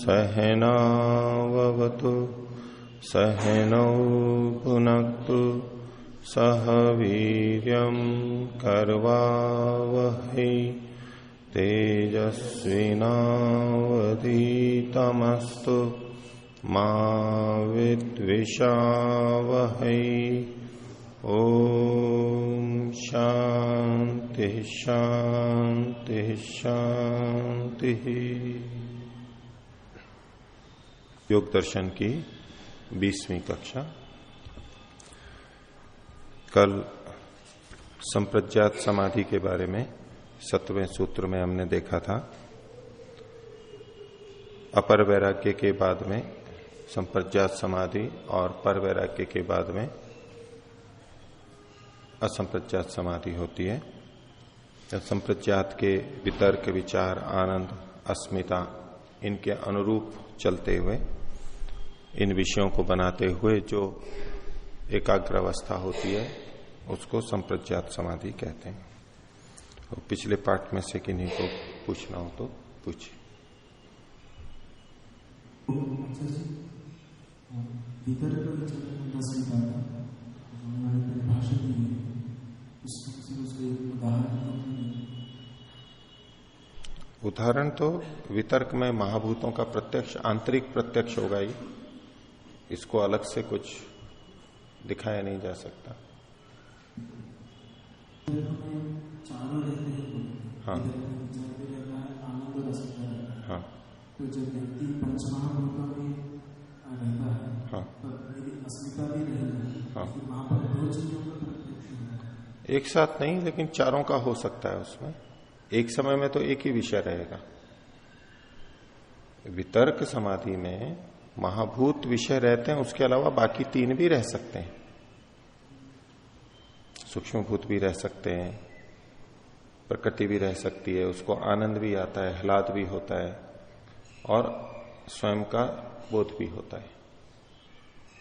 सहनावतु सहनौ भुनक्तु सह वीर्यं कर्वावहै तेजस्विनावधीतमस्तु मा विद्विषावहै। ओम शांति शांति शांति। योग दर्शन की 20वीं कक्षा। कल संप्रज्ञात समाधि के बारे में 7वें सूत्र में हमने देखा था। अपर वैराग्य के बाद में संप्रज्ञात समाधि और पर वैराग्य के बाद में असंप्रज्ञात समाधि होती है। संप्रज्ञात के वितर्क, विचार, आनंद, अस्मिता इनके अनुरूप चलते हुए, इन विषयों को बनाते हुए जो एकाग्र अवस्था होती है उसको संप्रज्ञात समाधि कहते हैं। तो पिछले पाठ में से किन्हीं को पूछना हो तो पूछिए। उदाहरण तो वितर्क में महाभूतों का प्रत्यक्ष, आंतरिक प्रत्यक्ष होगा ही, इसको अलग से कुछ दिखाया नहीं जा सकता। हाँ हाँ तो जब व्यक्ति पंचमहाभूतों में रहता है, हाँ, तो मेरी अस्मिता भी रहेगी। हाँ, वहां पर दो चीजों का प्रत्यक्ष है। एक साथ नहीं, लेकिन चारों का हो सकता है उसमें। एक समय में तो एक ही विषय रहेगा। वितर्क समाधि में महाभूत विषय रहते हैं, उसके अलावा बाकी तीन भी रह सकते हैं। सूक्ष्म भूत भी रह सकते हैं, प्रकृति भी रह सकती है, उसको आनंद भी आता है, ह्लाद भी होता है और स्वयं का बोध भी होता है।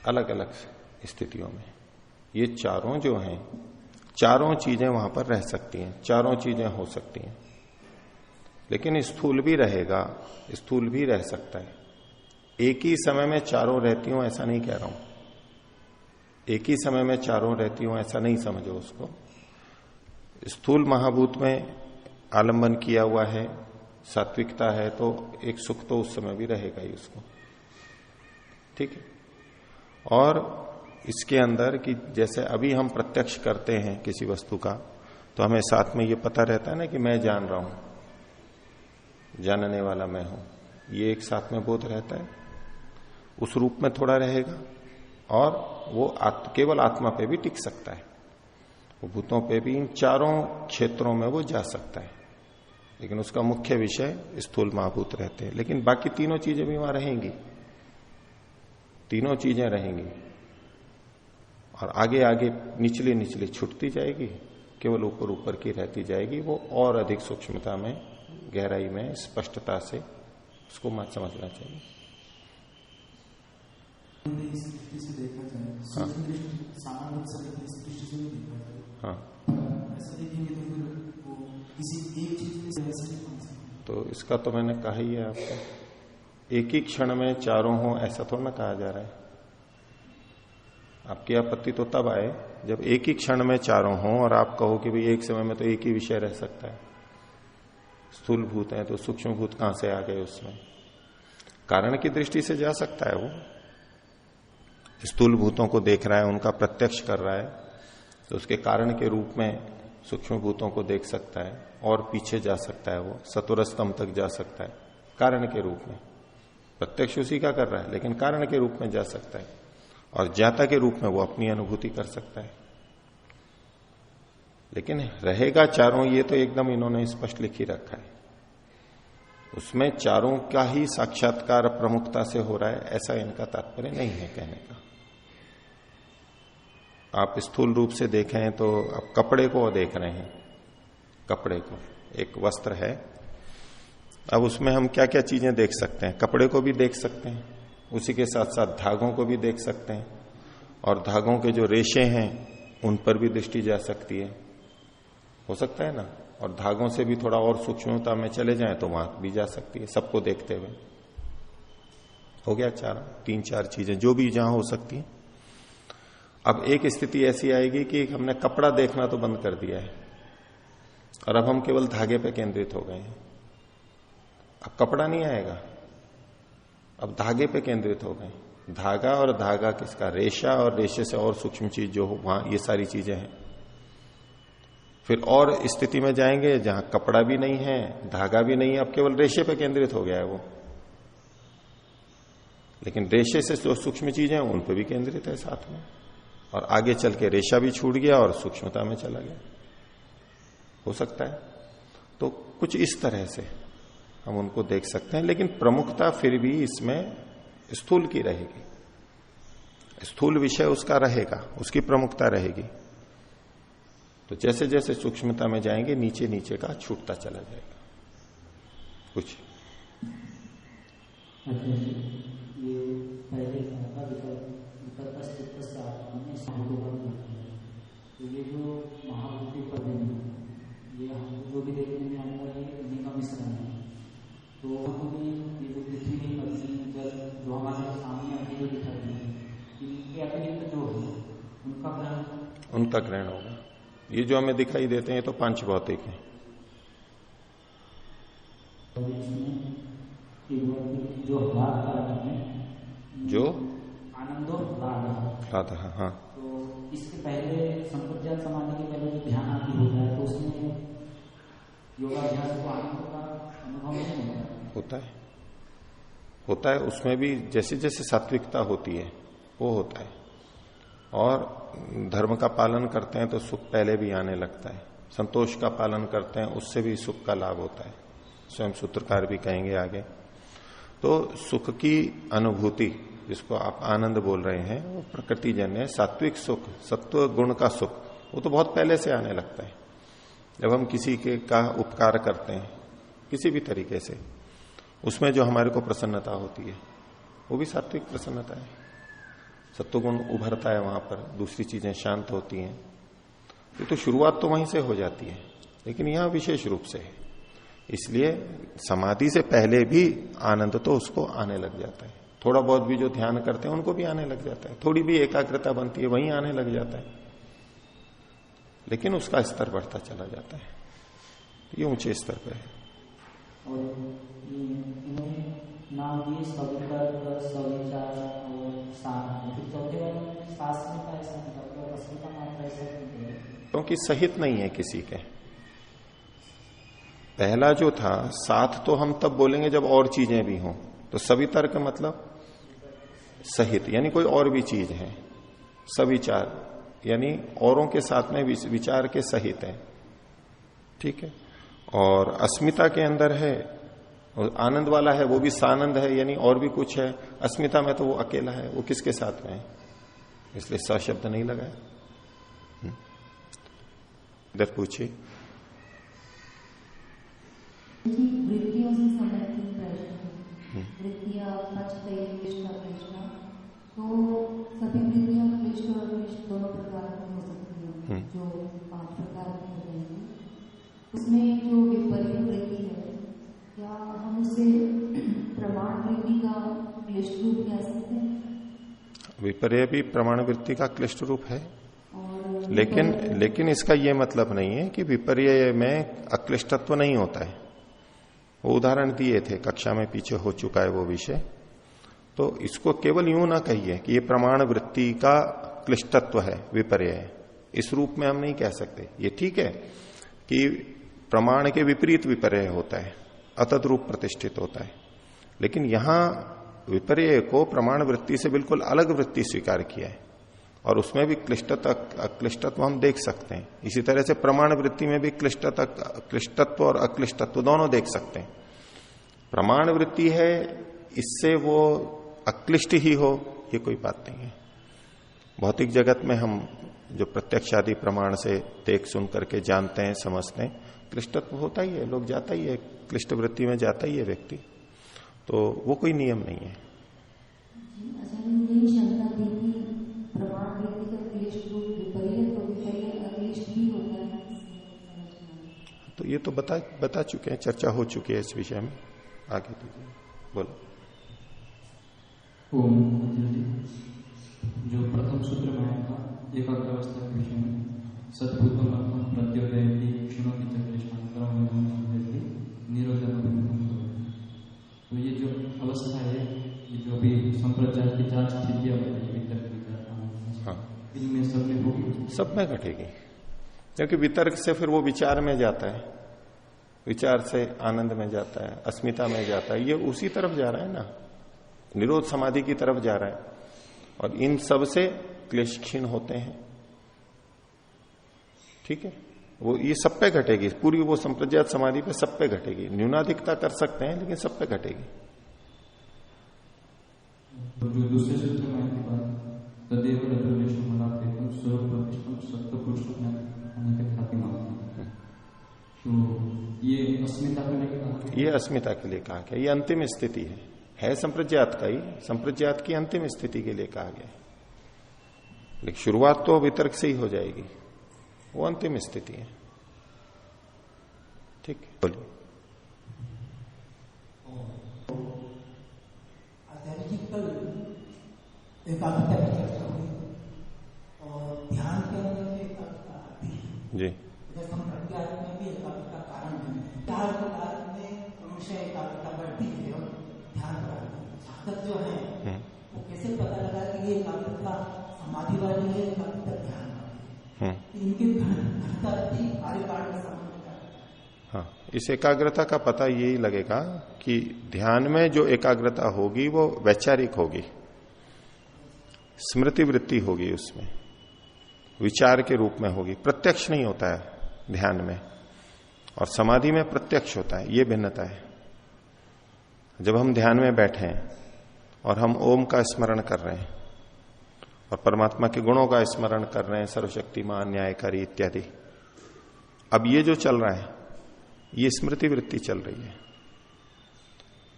अलग अलग स्थितियों में ये चारों जो हैं, चारों चीजें वहां पर रह सकती हैं, चारों चीजें हो सकती हैं। लेकिन स्थूल भी रहेगा, स्थूल भी रह सकता है। एक ही समय में चारों रहती हूं ऐसा नहीं कह रहा हूं, एक ही समय में चारों रहती हूं ऐसा नहीं समझो उसको। स्थूल महाभूत में आलंबन किया हुआ है, सात्विकता है, तो एक सुख तो उस समय भी रहेगा ही उसको, ठीक है। और इसके अंदर कि जैसे अभी हम प्रत्यक्ष करते हैं किसी वस्तु का, तो हमें साथ में ये पता रहता है ना कि मैं जान रहा हूं, जानने वाला मैं हूं, ये एक साथ में बोध रहता है, उस रूप में थोड़ा रहेगा। और वो केवल आत्मा पे भी टिक सकता है, वो भूतों पे भी, इन चारों क्षेत्रों में वो जा सकता है। लेकिन उसका मुख्य विषय स्थूल महाभूत रहते हैं। लेकिन बाकी तीनों चीजें भी वहां रहेंगी, तीनों चीजें रहेंगी और आगे आगे निचली निचली छूटती जाएगी, केवल ऊपर ऊपर की रहती जाएगी। वो और अधिक सूक्ष्मता में, गहराई में, स्पष्टता से उसको मत समझना चाहिए। इस दृष्टि से देखा जाए, सामान्य दृष्टि से देखा जाए, हाँ, ऐसा देखेंगे तो फिर वो किसी एक चीज में से ऐसा नहीं मान सकते। तो इसका तो मैंने कहा ही है आपको, एक ही क्षण में चारों हो ऐसा थोड़ा ना कहा जा रहा है। आपकी आपत्ति तो तब आए जब एक ही क्षण में चारों हों और आप कहो कि भाई एक समय में तो एक ही विषय रह सकता है। स्थूल भूत है तो सूक्ष्म भूत कहां से आ गए उसमें? कारण की दृष्टि से जा सकता है, वो स्थूल भूतों को देख रहा है, उनका प्रत्यक्ष कर रहा है, तो उसके कारण के रूप में सूक्ष्म भूतों को देख सकता है और पीछे जा सकता है, वो सतुर स्तंभ तक जा सकता है कारण के रूप में। प्रत्यक्ष उसी का कर रहा है, लेकिन कारण के रूप में जा सकता है और ज्ञाता के रूप में वो अपनी अनुभूति कर सकता है। लेकिन रहेगा चारों, ये तो एकदम इन्होंने स्पष्ट लिख ही रखा है। उसमें चारों का ही साक्षात्कार प्रमुखता से हो रहा है, ऐसा इनका तात्पर्य नहीं है कहने का। आप स्थूल रूप से देखें तो आप कपड़े को देख रहे हैं, कपड़े को, एक वस्त्र है, अब उसमें हम क्या क्या चीजें देख सकते हैं? कपड़े को भी देख सकते हैं, उसी के साथ साथ धागों को भी देख सकते हैं, और धागों के जो रेशे हैं उन पर भी दृष्टि जा सकती है, हो सकता है ना। और धागों से भी थोड़ा और सूक्ष्मता में चले जाएं तो वहां भी जा सकती है, सबको देखते हुए। हो गया तीन चार चीजें जो भी जहां हो सकती है। अब एक स्थिति ऐसी आएगी कि हमने कपड़ा देखना तो बंद कर दिया है और अब हम केवल धागे पे केंद्रित हो गए हैं। अब कपड़ा नहीं आएगा, अब धागे पे केंद्रित हो गए। धागा और धागा किसका, रेशा, और रेशे से और सूक्ष्म चीज जो हो वहां, ये सारी चीजें हैं। फिर और स्थिति में जाएंगे जहां कपड़ा भी नहीं है, धागा भी नहीं है, अब केवल रेशे पे केंद्रित हो गया है वो। लेकिन रेशे से जो सूक्ष्म चीजें हैं उन पे भी केंद्रित है साथ में, और आगे चल के रेशा भी छूट गया और सूक्ष्मता में चला गया, हो सकता है। तो कुछ इस तरह से हम उनको देख सकते हैं, लेकिन प्रमुखता फिर भी इसमें स्थूल की रहेगी। स्थूल विषय उसका रहेगा, उसकी प्रमुखता रहेगी। तो जैसे जैसे सूक्ष्मता में जाएंगे नीचे नीचे का छूटता चला जाएगा कुछ। ये पहले तो ये जो महाभूति पद ये हम जो भी देखने में आने वाले इन्हीं का मिश्रण है। तो हमें ये जो पृथ्वी पक्षी जल जो हमारे सामने अभी जो दिखाई दे, इनके अतिरिक्त जो है उनका ग्रहण होगा। ये जो हमें दिखाई देते हैं तो पांच भौतिक है। जो जो आनंदो लाद, हाँ। तो इसके पहले संप्रज्ञात समाधि के पहले जो ध्यान आदि होता है तो उसमें योगाभ्यास को आनंद का अनुभव नहीं होता है। उसमें भी जैसे जैसे सात्विकता होती है वो होता है, और धर्म का पालन करते हैं तो सुख पहले भी आने लगता है। संतोष का पालन करते हैं उससे भी सुख का लाभ होता है, स्वयं सूत्रकार भी कहेंगे आगे। तो सुख की अनुभूति जिसको आप आनंद बोल रहे हैं वो प्रकृति जन्य सात्विक सुख, सत्व गुण का सुख, वो तो बहुत पहले से आने लगता है। जब हम किसी के का उपकार करते हैं किसी भी तरीके से, उसमें जो हमारे को प्रसन्नता होती है वो भी सात्विक प्रसन्नता है। सत्वगुण उभरता है वहां पर, दूसरी चीजें शांत होती हैं। ये तो शुरुआत तो वहीं से हो जाती है, लेकिन यहां विशेष रूप से है। इसलिए समाधि से पहले भी आनंद तो उसको आने लग जाता है। थोड़ा बहुत भी जो ध्यान करते हैं उनको भी आने लग जाता है, थोड़ी भी एकाग्रता बनती है वहीं आने लग जाता है, लेकिन उसका स्तर बढ़ता चला जाता है। ये ऊंचे स्तर पर है। क्योंकि सहित नहीं है किसी के। पहला जो था साथ तो हम तब बोलेंगे जब और चीजें भी हों, तो सवितर का मतलब सहित, यानी कोई और भी चीज है। सविचार यानी औरों के साथ में विचार के सहित है, ठीक है। और अस्मिता के अंदर है, और आनंद वाला है वो भी सानंद है, यानी और भी कुछ है। अस्मिता में तो वो अकेला है, वो किसके साथ में है, इसलिए स शब्द नहीं लगाया। इधर पूछिए। वृत्तियों से संबंधित प्रश्न, वृत्तियां प्रश्न, तो सभी वृत्तियां क्लिष्ट और अक्लिष्ट दोनों प्रकार की हो सकती है। जो 5 प्रकार की हो जाएंगी, उसमें जो विपर्य वृत्ति है, क्या हम उसे प्रमाण वृत्ति का क्लिष्ट रूप कह सकते हैं? विपर्य भी प्रमाण वृत्ति का क्लिष्ट रूप है, लेकिन इसका यह मतलब नहीं है कि विपर्य में अक्लिष्टत्व नहीं होता है। वो उदाहरण दिए थे कक्षा में, पीछे हो चुका है वो विषय। तो इसको केवल यूं ना कहिए कि ये प्रमाण वृत्ति का क्लिष्टत्व है, विपर्य है, इस रूप में हम नहीं कह सकते। ये ठीक है कि प्रमाण के विपरीत विपर्य होता है, अतद रूप प्रतिष्ठित होता है, लेकिन यहां विपर्य को प्रमाण वृत्ति से बिल्कुल अलग वृत्ति स्वीकार किया है, और उसमें भी क्लिष्टत्व हम देख सकते हैं। इसी तरह से प्रमाण वृत्ति में भी क्लिष्टत्व और अक्लिष्टत्व दोनों देख सकते हैं। प्रमाण वृत्ति है, इससे वो अक्लिष्ट ही हो ये कोई बात नहीं है। भौतिक जगत में हम जो प्रत्यक्ष आदि प्रमाण से देख सुन करके जानते हैं, समझते हैं, क्लिष्टत्व होता ही है, लोग जाता ही है, क्लिष्ट वृत्ति में जाता ही है व्यक्ति, तो वो कोई नियम नहीं है। प्रमाण तो ये तो बता चुके हैं, चर्चा हो चुकी है इस विषय में। आगे दीजिए, बोलो। जो प्रथम सूत्र में आया था एकाग्रावस्था के विषय में, सद्भूतम आत्मा प्रत्योदय क्षुणोति च कृष्ण निरोधन, तो ये जो अवस्था है, ये जो अभी संप्रज्ञात की 4 स्थितियां बताई इनमें सब में होगी, सब में घटेगी, क्योंकि वितर्क से फिर वो विचार में जाता है, विचार से आनंद में जाता है, अस्मिता में जाता है, ये उसी तरफ जा रहा है ना, निरोध समाधि की तरफ जा रहा है। और इन सब से क्लेश क्षीण होते हैं। ठीक है, वो ये सब पे घटेगी, पूरी वो संप्रज्ञात समाधि पे सब पे घटेगी। न्यूनाधिकता कर सकते हैं लेकिन सब पे घटेगी। जो दूसरे सूत्र में आने के बाद तदेव रजोरेशम मलापेतम स्वरूप प्रतिष्ठम सत्पुरुषम अनेक मानते, तो ये अस्मिता के लिए कहा, ये अस्मिता के लिए कहा गया, ये अंतिम स्थिति है संप्रज्ञात का ही, संप्रज्ञात की अंतिम स्थिति के लिए कहा गया। लेकिन शुरुआत तो वितर्क से ही हो जाएगी, वो अंतिम स्थिति है। ठीक है, बोलिए। एकाग्रता की चर्चा हुई और ध्यान के अंदर से एकाग्रता आती है जी, जैसे हम प्रज्ञात में भी एकाग्रता कारण है, ध्यान के कारण में क्रमशः एकाग्रता बढ़ती है और ध्यान बढ़ती है। साधक जो है वो कैसे पता लगा कि ये एकाग्रता समाधि वाली है, एकाग्रता ध्यान वाली है, इनके घटता रहती कार्यकाल में संबंध। हाँ, इस एकाग्रता का पता यही लगेगा कि ध्यान में जो एकाग्रता होगी वो वैचारिक होगी, स्मृति वृत्ति होगी, उसमें विचार के रूप में होगी, प्रत्यक्ष नहीं होता है ध्यान में, और समाधि में प्रत्यक्ष होता है। ये भिन्नता है। जब हम ध्यान में बैठे हैं और हम ओम का स्मरण कर रहे हैं और परमात्मा के गुणों का स्मरण कर रहे हैं, सर्वशक्तिमान, न्यायकारी इत्यादि, अब ये जो चल रहा है ये स्मृति वृत्ति चल रही है,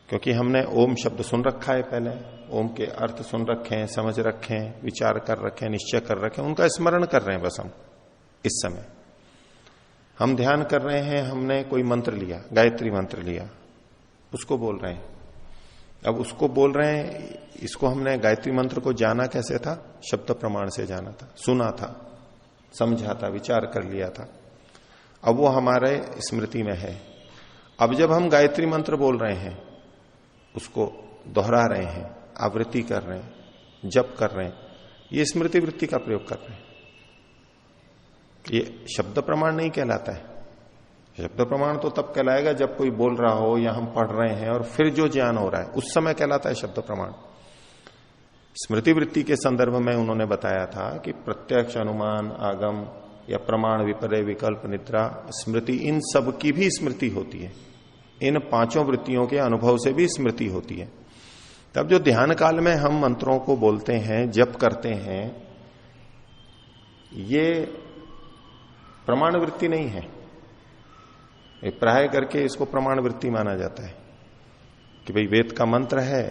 क्योंकि हमने ओम शब्द सुन रखा है, पहले ओम के अर्थ सुन रखे हैं, समझ रखे हैं, विचार कर रखे हैं, निश्चय कर रखे हैं, उनका स्मरण कर रहे हैं। बस हम इस समय हम ध्यान कर रहे हैं, हमने कोई मंत्र लिया, गायत्री मंत्र लिया, उसको बोल रहे हैं। अब उसको बोल रहे हैं, इसको हमने गायत्री मंत्र को जाना कैसे था? शब्द प्रमाण से जाना था, सुना था, समझा था, विचार कर लिया था। अब वो हमारे स्मृति में है। अब जब हम गायत्री मंत्र बोल रहे हैं, उसको दोहरा रहे हैं, आवृत्ति कर रहे हैं, जप कर रहे हैं, ये स्मृति वृत्ति का प्रयोग कर रहे हैं। ये शब्द प्रमाण नहीं कहलाता है। शब्द प्रमाण तो तब कहलाएगा जब कोई बोल रहा हो या हम पढ़ रहे हैं और फिर जो ज्ञान हो रहा है उस समय कहलाता है शब्द प्रमाण। स्मृति वृत्ति के संदर्भ में उन्होंने बताया था कि प्रत्यक्ष, अनुमान, आगम या प्रमाण, विपर्य, विकल्प, निद्रा, स्मृति, इन सब की भी स्मृति होती है। इन 5 वृत्तियों के अनुभव से भी स्मृति होती है। तब जो ध्यान काल में हम मंत्रों को बोलते हैं, जप करते हैं, ये प्रमाण वृत्ति नहीं है। प्राय करके इसको प्रमाण वृत्ति माना जाता है कि भाई वेद का मंत्र है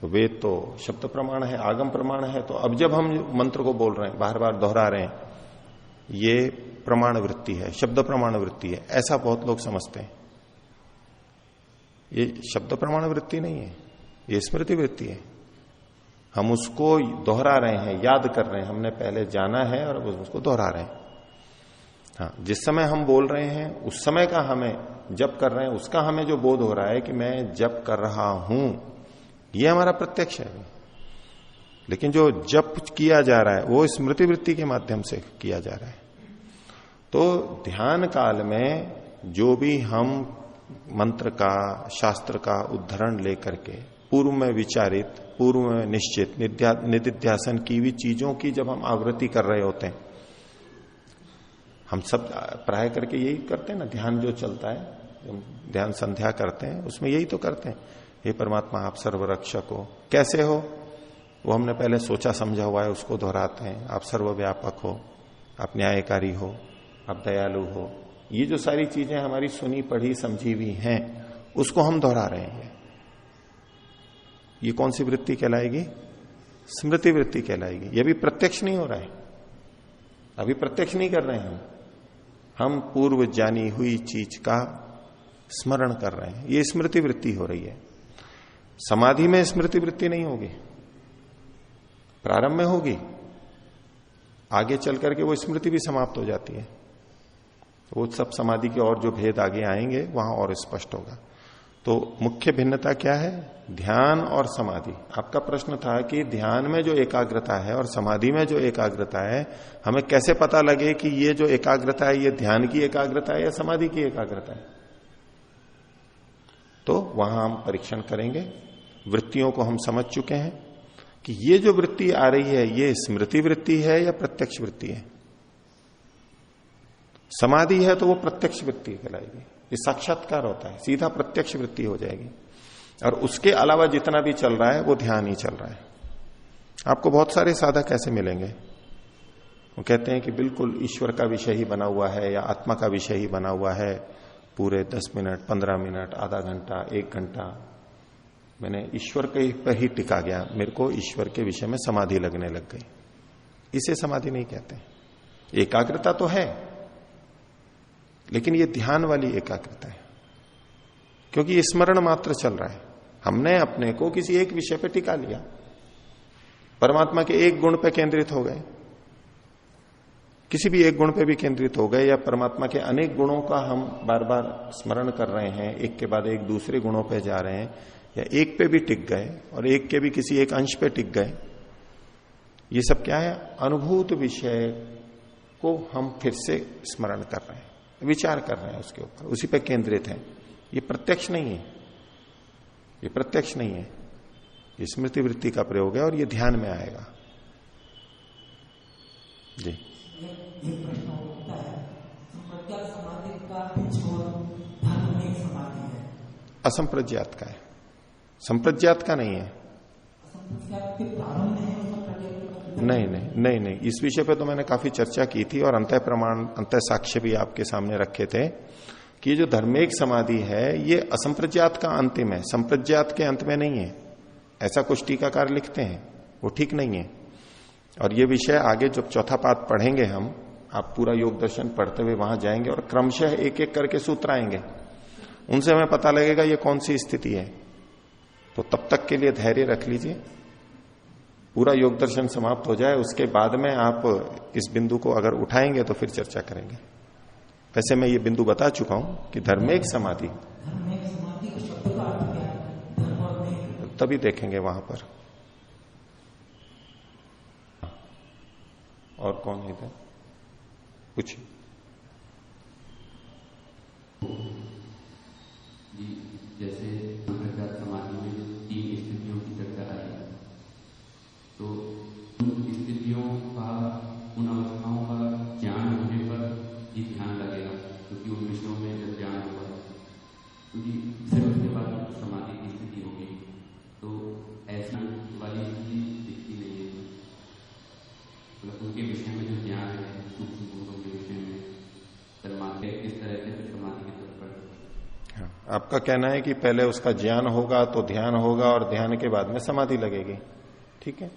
तो वेद तो शब्द प्रमाण है, आगम प्रमाण है, तो अब जब हम मंत्र को बोल रहे हैं, बार बार दोहरा रहे हैं, ये प्रमाण वृत्ति है, शब्द प्रमाण वृत्ति है। ऐसा बहुत लोग समझते हैं। ये शब्द प्रमाण वृत्ति नहीं है, ये स्मृति वृत्ति है। हम उसको दोहरा रहे हैं, याद कर रहे हैं, हमने पहले जाना है और अब उसको दोहरा रहे हैं। हाँ, जिस समय हम बोल रहे हैं उस समय का हमें, जप कर रहे हैं उसका हमें जो बोध हो रहा है कि मैं जप कर रहा हूं, ये हमारा प्रत्यक्ष है। लेकिन जो जप किया जा रहा है वो स्मृति वृत्ति के माध्यम से किया जा रहा है। तो ध्यान काल में जो भी हम मंत्र का, शास्त्र का उद्धरण लेकर के पूर्व में विचारित, पूर्व में निश्चित, निधिध्यासन की हुई चीजों की जब हम आवृत्ति कर रहे होते हैं, हम सब प्राय करके यही करते हैं ना। ध्यान जो चलता है, ध्यान संध्या करते हैं, उसमें यही तो करते हैं, हे परमात्मा आप सर्वरक्षक हो। कैसे हो वो हमने पहले सोचा समझा हुआ है, उसको दोहराते हैं। आप सर्वव्यापक हो, आप न्यायकारी हो, आप दयालु हो। ये जो सारी चीजें हमारी सुनी पढ़ी समझी हुई हैं, उसको हम दोहरा रहे हैं। ये कौन सी वृत्ति कहलाएगी? स्मृति वृत्ति कहलाएगी। ये भी प्रत्यक्ष नहीं हो रहा है, अभी प्रत्यक्ष नहीं कर रहे हैं हम। हम पूर्व जानी हुई चीज का स्मरण कर रहे हैं, ये स्मृति वृत्ति हो रही है। समाधि में स्मृति वृत्ति नहीं होगी, प्रारंभ में होगी, आगे चल करके वो स्मृति भी समाप्त हो जाती है। वो सब समाधि के और जो भेद आगे आएंगे वहां और स्पष्ट होगा। तो मुख्य भिन्नता क्या है? ध्यान और समाधि। आपका प्रश्न था कि ध्यान में जो एकाग्रता है और समाधि में जो एकाग्रता है, हमें कैसे पता लगे कि ये जो एकाग्रता है ये ध्यान की एकाग्रता है या समाधि की एकाग्रता है? तो वहां हम परीक्षण करेंगे। वृत्तियों को हम समझ चुके हैं कि ये जो वृत्ति आ रही है ये स्मृति वृत्ति है या प्रत्यक्ष वृत्ति है। समाधि है तो वो प्रत्यक्ष वृत्ति कहलाएगी, ये साक्षात्कार होता है, सीधा प्रत्यक्ष वृत्ति हो जाएगी। और उसके अलावा जितना भी चल रहा है वो ध्यान ही चल रहा है। आपको बहुत सारे साधक ऐसे मिलेंगे, वो कहते हैं कि बिल्कुल ईश्वर का विषय ही बना हुआ है या आत्मा का विषय ही बना हुआ है, पूरे 10 मिनट 15 मिनट आधा घंटा 1 घंटा मैंने ईश्वर के पर ही टिका गया, मेरे को ईश्वर के विषय में समाधि लगने लग गई। इसे समाधि नहीं कहते। एकाग्रता तो है लेकिन ये ध्यान वाली एकाग्रता है, क्योंकि ये स्मरण मात्र चल रहा है। हमने अपने को किसी एक विषय पे टिका लिया, परमात्मा के एक गुण पे केंद्रित हो गए, किसी भी एक गुण पे भी केंद्रित हो गए, या परमात्मा के अनेक गुणों का हम बार बार स्मरण कर रहे हैं, एक के बाद एक दूसरे गुणों पे जा रहे हैं, या एक पे भी टिक गए और एक के भी किसी एक अंश पे टिक गए। ये सब क्या है? अनुभूत विषय को हम फिर से स्मरण कर रहे हैं, विचार कर रहे हैं उसके ऊपर, उसी पे केंद्रित है। ये प्रत्यक्ष नहीं है, ये प्रत्यक्ष नहीं है, ये स्मृति वृत्ति का प्रयोग है और ये ध्यान में आएगा। जी एक प्रश्न होता है, संप्रज्ञात समाधि का छोर धर्म में समाधि है, असंप्रज्ञात का है, संप्रज्ञात का नहीं है। असंप्रज्ञात के प्रारंभ में है, नहीं, इस विषय पे तो मैंने काफी चर्चा की थी और अंतः प्रमाण अंतः साक्ष्य भी आपके सामने रखे थे कि ये जो धर्मेक समाधि है ये असंप्रज्ञात का अंतिम है, संप्रज्ञात के अंत में नहीं है। ऐसा कुछ टीकाकार लिखते हैं, वो ठीक नहीं है। और ये विषय आगे जब चौथा पाद पढ़ेंगे हम, आप पूरा योग दर्शन पढ़ते हुए वहां जाएंगे और क्रमशः एक एक करके सूत्र आएंगे, उनसे हमें पता लगेगा ये कौन सी स्थिति है। तो तब तक के लिए धैर्य रख लीजिए, पूरा योग दर्शन समाप्त हो जाए उसके बाद में आप इस बिंदु को अगर उठाएंगे तो फिर चर्चा करेंगे। वैसे मैं ये बिंदु बता चुका हूं कि धर्मेक समाधि, शब्द का अर्थ क्या है? धर्म और मेघ, तभी देखेंगे वहां पर। और कौन है इधर? पूछिए। जैसे संप्रज्ञात समाधि में 3 स्थितियों की चर्चा आई, तो उन स्थितियों का, उन अवस्थाओं का ज्ञान होने पर ही ध्यान लगेगा, क्योंकि उन विषयों में जब ज्ञान होगा क्योंकि फिर उसके बाद समाधि की स्थिति होगी। तो ऐसी वाली स्थिति दिखती नहीं है, मतलब उनके विषय में जो ज्ञान है, सूक्ष्म गुणों के विषय में परमात्मा किस तरह से फिर समाधि की तरफ बढ़। आपका कहना है कि पहले उसका ज्ञान होगा तो ध्यान होगा और ध्यान के बाद में समाधि लगेगी, ठीक है।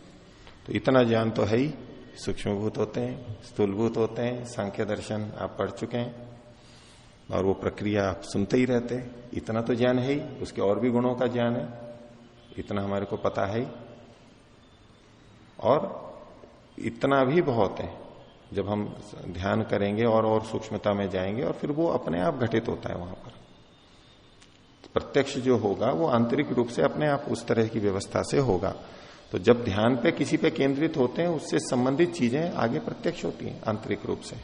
तो इतना ज्ञान तो है ही, सूक्ष्मभूत होते हैं, स्थूलभूत होते हैं, सांख्य दर्शन आप पढ़ चुके हैं और वो प्रक्रिया आप सुनते ही रहते हैं, इतना तो ज्ञान है ही। उसके और भी गुणों का ज्ञान है, इतना हमारे को पता है ही। और इतना भी बहुत है, जब हम ध्यान करेंगे और सूक्ष्मता में जाएंगे और फिर वो अपने आप घटित होता है। वहां पर प्रत्यक्ष जो होगा वो आंतरिक रूप से अपने आप उस तरह की व्यवस्था से होगा। तो जब ध्यान पे किसी पे केंद्रित होते हैं उससे संबंधित चीजें आगे प्रत्यक्ष होती हैं आंतरिक रूप से।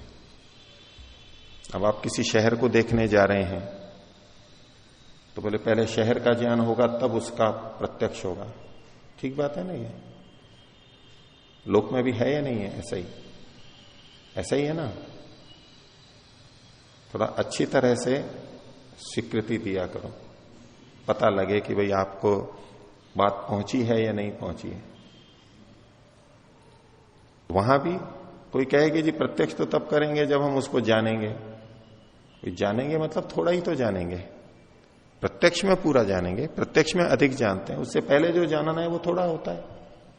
अब आप किसी शहर को देखने जा रहे हैं तो बोले पहले शहर का ज्ञान होगा तब उसका प्रत्यक्ष होगा, ठीक बात है ना? ये लोक में भी है या नहीं है? ऐसा ही है ना। थोड़ा अच्छी तरह से स्वीकृति दिया करो, पता लगे कि भाई आपको बात पहुंची है या नहीं पहुंची है। वहां भी कोई कहेगी जी प्रत्यक्ष तो तब करेंगे जब हम उसको जानेंगे। जानेंगे मतलब थोड़ा ही तो जानेंगे, प्रत्यक्ष में पूरा जानेंगे, प्रत्यक्ष में अधिक जानते हैं। उससे पहले जो जानना है वो थोड़ा होता है,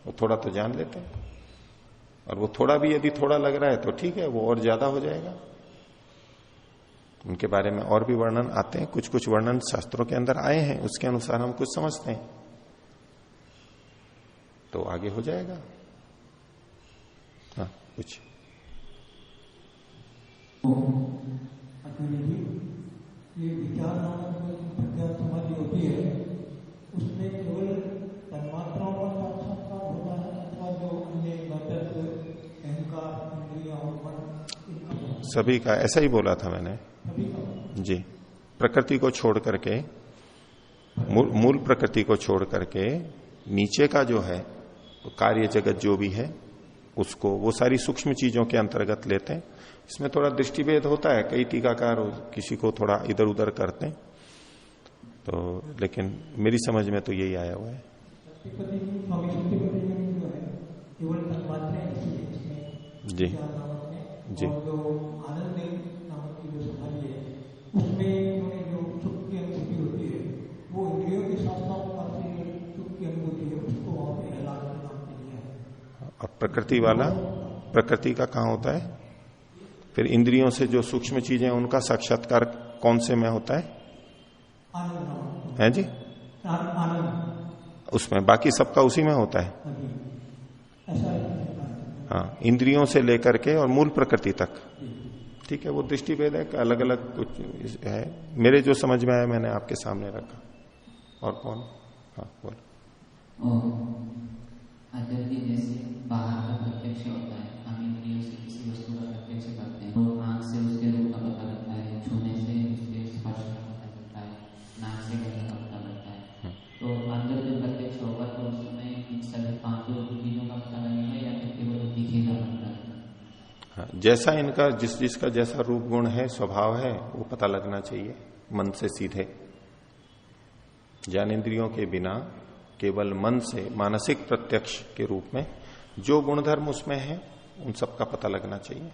वो थोड़ा तो जान लेते हैं। और वो थोड़ा भी यदि थोड़ा लग रहा है तो ठीक है, वो और ज्यादा हो जाएगा। उनके बारे में और भी वर्णन आते हैं, कुछ कुछ वर्णन शास्त्रों के अंदर आए हैं, उसके अनुसार हम कुछ समझते हैं तो आगे हो जाएगा। हाँ कुछ ये विचार नामक प्रज्ञान समाधि होती है, उसमें केवल तन्मात्राओं का साक्षात्कार होता है अथवा जो अन्य घटक अहंकार इंद्रियां और मन सभी का ऐसा ही बोला था मैंने सभी का जी। प्रकृति को छोड़ करके, मूल प्रकृति को छोड़ करके नीचे का जो है कार्य जगत जो भी है उसको, वो सारी सूक्ष्म चीजों के अंतर्गत लेते हैं। इसमें थोड़ा दृष्टिभेद होता है, कई टीकाकार किसी को थोड़ा इधर उधर करते हैं तो, लेकिन मेरी समझ में तो यही आया हुआ है। जी जी और प्रकृति वाला, प्रकृति का कहां होता है? फिर इंद्रियों से जो सूक्ष्म चीजें उनका साक्षात्कार कौन से में होता है? है जी उसमें, बाकी सबका उसी में होता है। हाँ इंद्रियों से लेकर के और मूल प्रकृति तक, ठीक है। वो दृष्टिभेद है, अलग अलग कुछ है, मेरे जो समझ में आया मैंने आपके सामने रखा। और कौन? हाँ बोलो। आदरणीय जैसे बाहर का प्रत्यक्ष होता है, हम इंद्रियों से किसी वस्तु का प्रत्यक्ष करते हैं तो आंख से उसके रूप का पता लगता है, छूने से उसके स्पर्श का पता लगता है, नाक से गंध का पता लगता है। तो अंदर जो प्रत्यक्ष होगा तो उस समय इन सभी पांचों चीजों का पता लगेगा या फिर केवल दिखेगा अंदर? हाँ, जैसा इनका जिसका जैसा रूप गुण है, स्वभाव है, वो पता लगना चाहिए मन से सीधे। ज्ञानेंद्रियों के बिना केवल मन से मानसिक प्रत्यक्ष के रूप में जो गुणधर्म उसमें है उन सब का पता लगना चाहिए।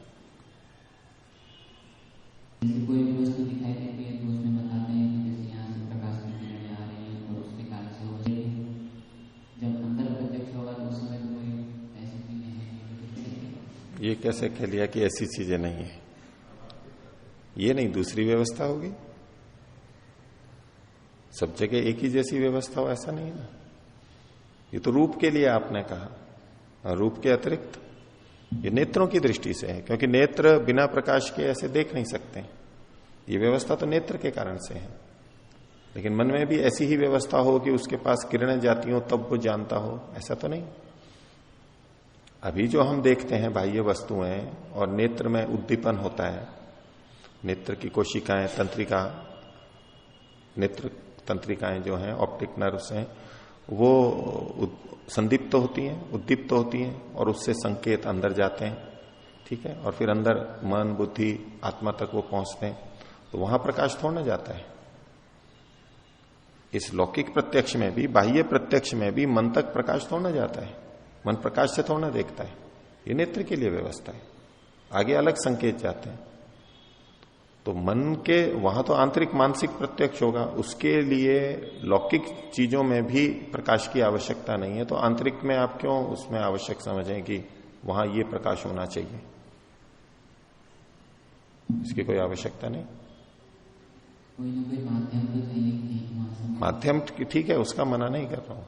कोई भी वस्तु दिखाई देती है तो उसमें बताते हैं कि जैसे यहाँ से प्रकाश की किरणें आ रही हैं और उसके कारण से हो रही है। जब अंदर प्रत्यक्ष होगा तो उस समय कोई ऐसी चीजें हैं। ये कैसे कह लिया कि ऐसी चीजें नहीं है? ये नहीं, दूसरी व्यवस्था होगी। सब जगह एक ही जैसी व्यवस्था हो ऐसा नहीं ना। ये तो रूप के लिए आपने कहा, और रूप के अतिरिक्त ये नेत्रों की दृष्टि से है, क्योंकि नेत्र बिना प्रकाश के ऐसे देख नहीं सकते। ये व्यवस्था तो नेत्र के कारण से है, लेकिन मन में भी ऐसी ही व्यवस्था हो कि उसके पास किरणें जाती हो तब वो जानता हो, ऐसा तो नहीं। अभी जो हम देखते हैं बाह्य वस्तुएं और नेत्र में उद्दीपन होता है, नेत्र की कोशिकाएं, तंत्रिका, नेत्र तंत्रिकाएं जो हैं, ऑप्टिक नर्व्स हैं, वो संदीप्त होती हैं, उद्दीप्त होती हैं और उससे संकेत अंदर जाते हैं, ठीक है। और फिर अंदर मन, बुद्धि, आत्मा तक वो पहुंचते हैं, तो वहां प्रकाश थोड़ा जाता है। इस लौकिक प्रत्यक्ष में भी, बाह्य प्रत्यक्ष में भी मन तक प्रकाश थोड़ा जाता है। मन प्रकाश से थोड़ा देखता है, ये नेत्र के लिए व्यवस्था है। आगे अलग संकेत जाते हैं। तो मन के वहां तो आंतरिक मानसिक प्रत्यक्ष होगा, उसके लिए लौकिक चीजों में भी प्रकाश की आवश्यकता नहीं है। तो आंतरिक में आप क्यों उसमें आवश्यक समझें कि वहां ये प्रकाश होना चाहिए? इसकी कोई आवश्यकता नहीं। कोई ना कोई माध्यम तो चाहिए। माध्यम ठीक है, उसका मना नहीं कर रहा हूं।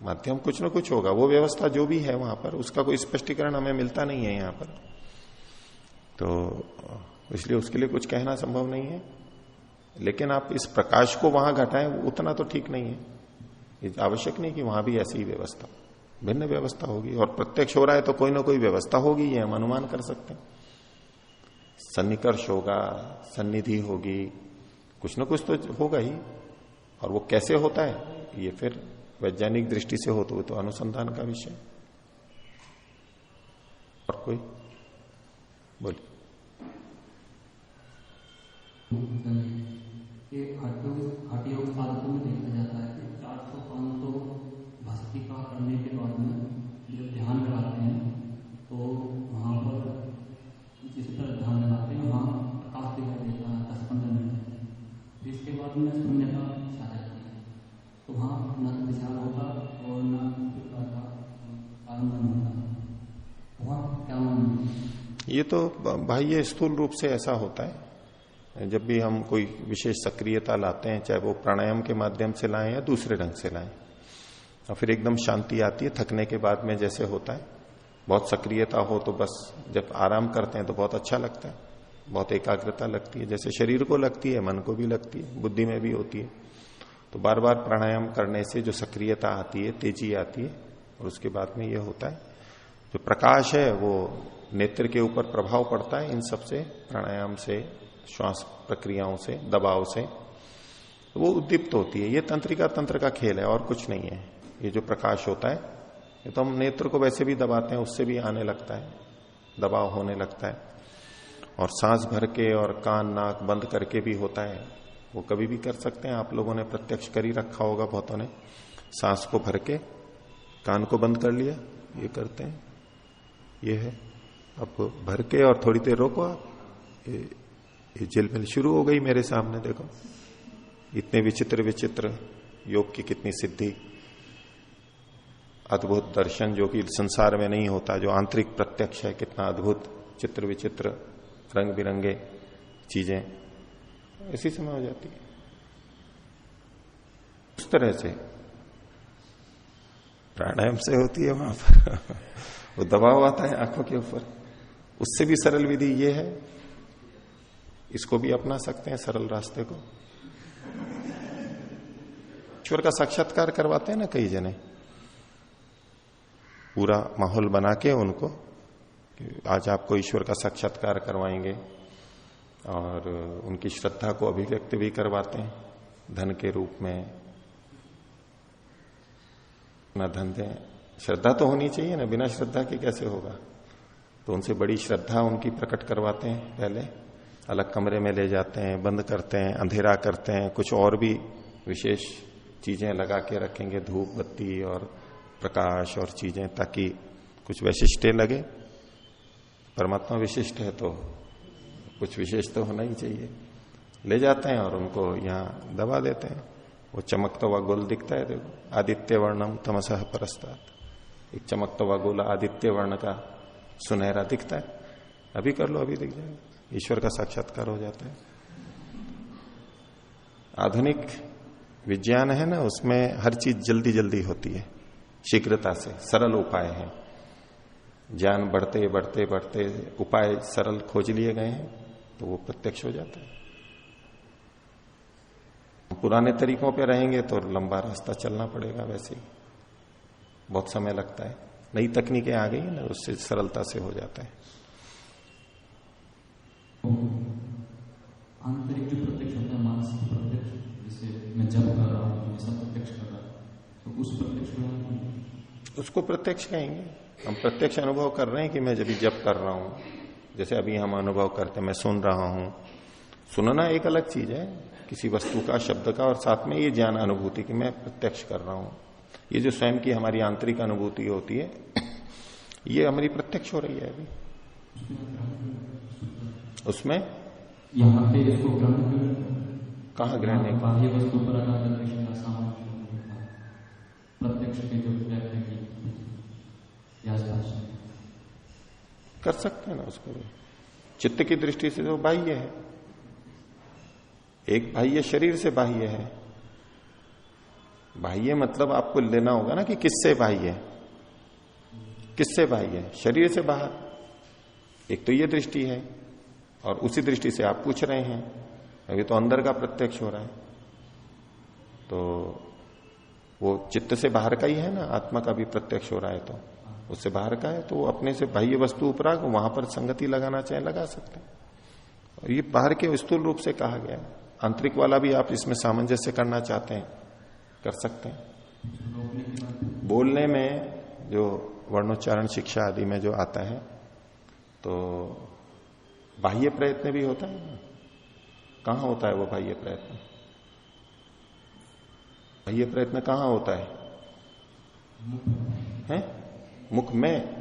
माध्यम कुछ ना कुछ होगा, वो व्यवस्था जो भी है वहां पर, उसका कोई स्पष्टीकरण हमें मिलता नहीं है यहां पर, तो इसलिए उसके लिए कुछ कहना संभव नहीं है। लेकिन आप इस प्रकाश को वहां घटाएं, उतना तो ठीक नहीं है। आवश्यक नहीं कि वहां भी ऐसी ही व्यवस्था, भिन्न व्यवस्था होगी। और प्रत्यक्ष हो रहा है तो कोई ना कोई व्यवस्था होगी, ये हम अनुमान कर सकते हैं। सन्निकर्ष होगा, सन्निधि होगी, कुछ ना कुछ तो होगा ही। और वो कैसे होता है ये फिर वैज्ञानिक दृष्टि से हो तो अनुसंधान का विषय। और कोई बोलिए। ये हठ योग साधकों में देखा जाता है कि 400-500 भस्त्रिका करने के बाद में जो ध्यान लगाते हैं तो वहाँ पर जिस पर ध्यान लगाते हैं वहाँ प्रकाश दिखाई देता है 10-15 मिनट। इसके बाद में शून्यता छा जाती है, तो वहाँ न विचार होता और न का आनंद होता। वहाँ क्या? ये तो बाह्य स्थूल रूप से ऐसा होता है, जब भी हम कोई विशेष सक्रियता लाते हैं, चाहे वो प्राणायाम के माध्यम से लाएं या दूसरे ढंग से लाएं, और फिर एकदम शांति आती है थकने के बाद में, जैसे होता है बहुत सक्रियता हो तो बस जब आराम करते हैं तो बहुत अच्छा लगता है, बहुत एकाग्रता लगती है, जैसे शरीर को लगती है मन को भी लगती है, बुद्धि में भी होती है। तो बार बार प्राणायाम करने से जो सक्रियता आती है, तेजी आती है, और उसके बाद में ये होता है जो प्रकाश है वो नेत्र के ऊपर प्रभाव पड़ता है इन सब से, प्राणायाम से, श्वास प्रक्रियाओं से, दबाव से, तो वो उद्दीप्त होती है। ये तंत्रिका तंत्र का खेल है और कुछ नहीं है। ये जो प्रकाश होता है ये तो हम नेत्र को वैसे भी दबाते हैं, उससे भी आने लगता है, दबाव होने लगता है। और सांस भर के और कान नाक बंद करके भी होता है, वो कभी भी कर सकते हैं। आप लोगों ने प्रत्यक्ष कर ही रखा होगा बहुतों ने, सांस को भर के कान को बंद कर लिया, ये करते हैं, ये है। अब भर के और थोड़ी देर रोको आप, ये झिलमिल शुरू हो गई मेरे सामने, देखो इतने विचित्र विचित्र योग की कितनी सिद्धि, अद्भुत दर्शन जो कि संसार में नहीं होता, जो आंतरिक प्रत्यक्ष है, कितना अद्भुत चित्र विचित्र रंग बिरंगे चीजें इसी समय हो जाती है। उस तरह से प्राणायाम से होती है वहां पर वो दबाव आता है आंखों के ऊपर। उससे भी सरल विधि ये है, इसको भी अपना सकते हैं सरल रास्ते को। ईश्वर का साक्षात्कार करवाते हैं ना कई जने, पूरा माहौल बना के उनको, आज आपको ईश्वर का साक्षात्कार करवाएंगे, और उनकी श्रद्धा को अभिव्यक्त भी करवाते हैं धन के रूप में। ना धन दें, श्रद्धा तो होनी चाहिए ना, बिना श्रद्धा के कैसे होगा। तो उनसे बड़ी श्रद्धा उनकी प्रकट करवाते हैं, पहले अलग कमरे में ले जाते हैं, बंद करते हैं, अंधेरा करते हैं, कुछ और भी विशेष चीजें लगा के रखेंगे, धूप बत्ती और प्रकाश और चीजें, ताकि कुछ वैशिष्ट्य लगे। परमात्मा विशिष्ट है तो कुछ विशेष तो होना ही चाहिए। ले जाते हैं और उनको यहां दबा देते हैं। वो चमकता हुआ गोल दिखता है, देखो, आदित्य वर्णम तमसः परस्तात्। एक चमकता हुआ गोला आदित्य वर्ण का सुनहरा दिखता है, अभी कर लो अभी दिख जाएगा, ईश्वर का साक्षात्कार हो जाता है। आधुनिक विज्ञान है ना, उसमें हर चीज जल्दी जल्दी होती है, शीघ्रता से, सरल उपाय है। ज्ञान बढ़ते बढ़ते बढ़ते उपाय सरल खोज लिए गए हैं, तो वो प्रत्यक्ष हो जाता है। पुराने तरीकों पे रहेंगे तो लंबा रास्ता चलना पड़ेगा, वैसे ही बहुत समय लगता है। नई तकनीकें आ गई है ना, उससे सरलता से हो जाता है। आंतरिक जो प्रत्यक्ष होता है, मानसिक प्रत्यक्ष, जैसे मैं जब कर रहा हूँ, मैं सब प्रत्यक्ष कर रहा हूँ, तो उस प्रत्यक्ष को उसको प्रत्यक्ष कहेंगे। हम प्रत्यक्ष अनुभव कर रहे हैं कि मैं जब जप कर रहा हूं, जैसे अभी हम अनुभव करते हैं, मैं सुन रहा हूं। सुनना एक अलग चीज है, किसी वस्तु का, शब्द का, और साथ में ये ज्ञान अनुभूति कि मैं प्रत्यक्ष कर रहा हूं। ये जो स्वयं की हमारी आंतरिक अनुभूति होती है, ये हमारी प्रत्यक्ष हो रही है अभी। उसमें यहाँ पे इसको ग्रहण, कहाँ ग्रहण है, बाह्य वस्तु पर प्रत्यक्ष के जो कर सकते हैं ना उसको। चित्त की दृष्टि से जो बाह्य है, एक बाह्य शरीर से बाह्य है। बाह्य मतलब आपको लेना होगा ना कि किससे बाह्य है, किससे बाह्य है, शरीर से बाहर। एक तो ये दृष्टि है, और उसी दृष्टि से आप पूछ रहे हैं, अभी तो अंदर का प्रत्यक्ष हो रहा है, तो वो चित्त से बाहर का ही है ना, आत्मा का भी प्रत्यक्ष हो रहा है, तो उससे बाहर का है, तो वो अपने से बाह्य वस्तु उपराग वहां पर संगति लगाना चाहे लगा सकते हैं। और ये बाहर के स्थूल रूप से कहा गया है। आंतरिक वाला भी आप इसमें सामंजस्य करना चाहते हैं, कर सकते हैं। बोलने में जो वर्णोच्चारण शिक्षा आदि में जो आता है, तो बाह्य प्रयत्न भी होता है ना। कहां होता है वो बाह्य प्रयत्न? बाह्य प्रयत्न कहां होता है? मुख में।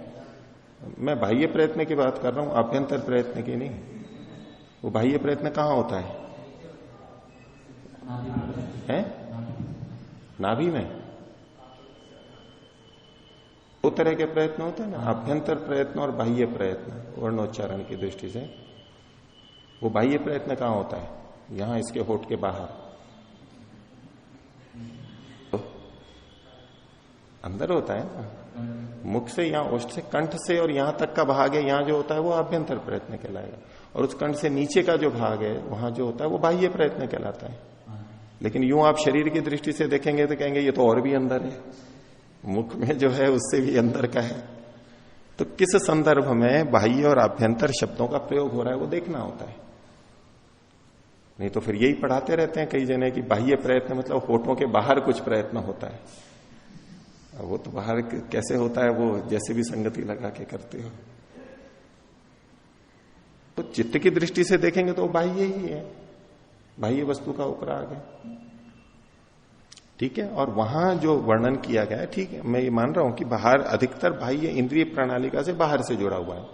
मैं बाह्य प्रयत्न की बात कर रहा हूं, आभ्यंतर प्रयत्न की नहीं। वो बाह्य प्रयत्न कहां होता है? नाभि में। दो तरह के प्रयत्न होते हैं ना, आभ्यंतर प्रयत्न और बाह्य प्रयत्न, वर्णोच्चारण की दृष्टि से। वो बाह्य प्रयत्न कहां होता है? यहां इसके होठ के बाहर, तो अंदर होता है ना, मुख से यहां ओष्ठ से कंठ से और यहां तक का भाग है, यहां जो होता है वो आभ्यंतर प्रयत्न कहलाएगा, और उस कंठ से नीचे का जो भाग है वहां जो होता है वो बाह्य प्रयत्न कहलाता है। लेकिन यूं आप शरीर की दृष्टि से देखेंगे तो कहेंगे ये तो और भी अंदर है, मुख में जो है उससे भी अंदर का है। तो किस संदर्भ में बाह्य और आभ्यंतर शब्दों का प्रयोग हो रहा है वो देखना होता है। नहीं तो फिर यही पढ़ाते रहते हैं कई जने कि बाह्य प्रयत्न मतलब होठों के बाहर कुछ प्रयत्न होता है। अब वो तो बाहर कैसे होता है, वो जैसे भी संगति लगा के करते हो। तो चित्त की दृष्टि से देखेंगे तो बाह्य ही है, बाह्य वस्तु का उपराग है, ठीक है। और वहां जो वर्णन किया गया है, ठीक है, मैं ये मान रहा हूं कि बाहर अधिकतर बाह्य इंद्रिय प्रणालिका से बाहर से जुड़ा हुआ है।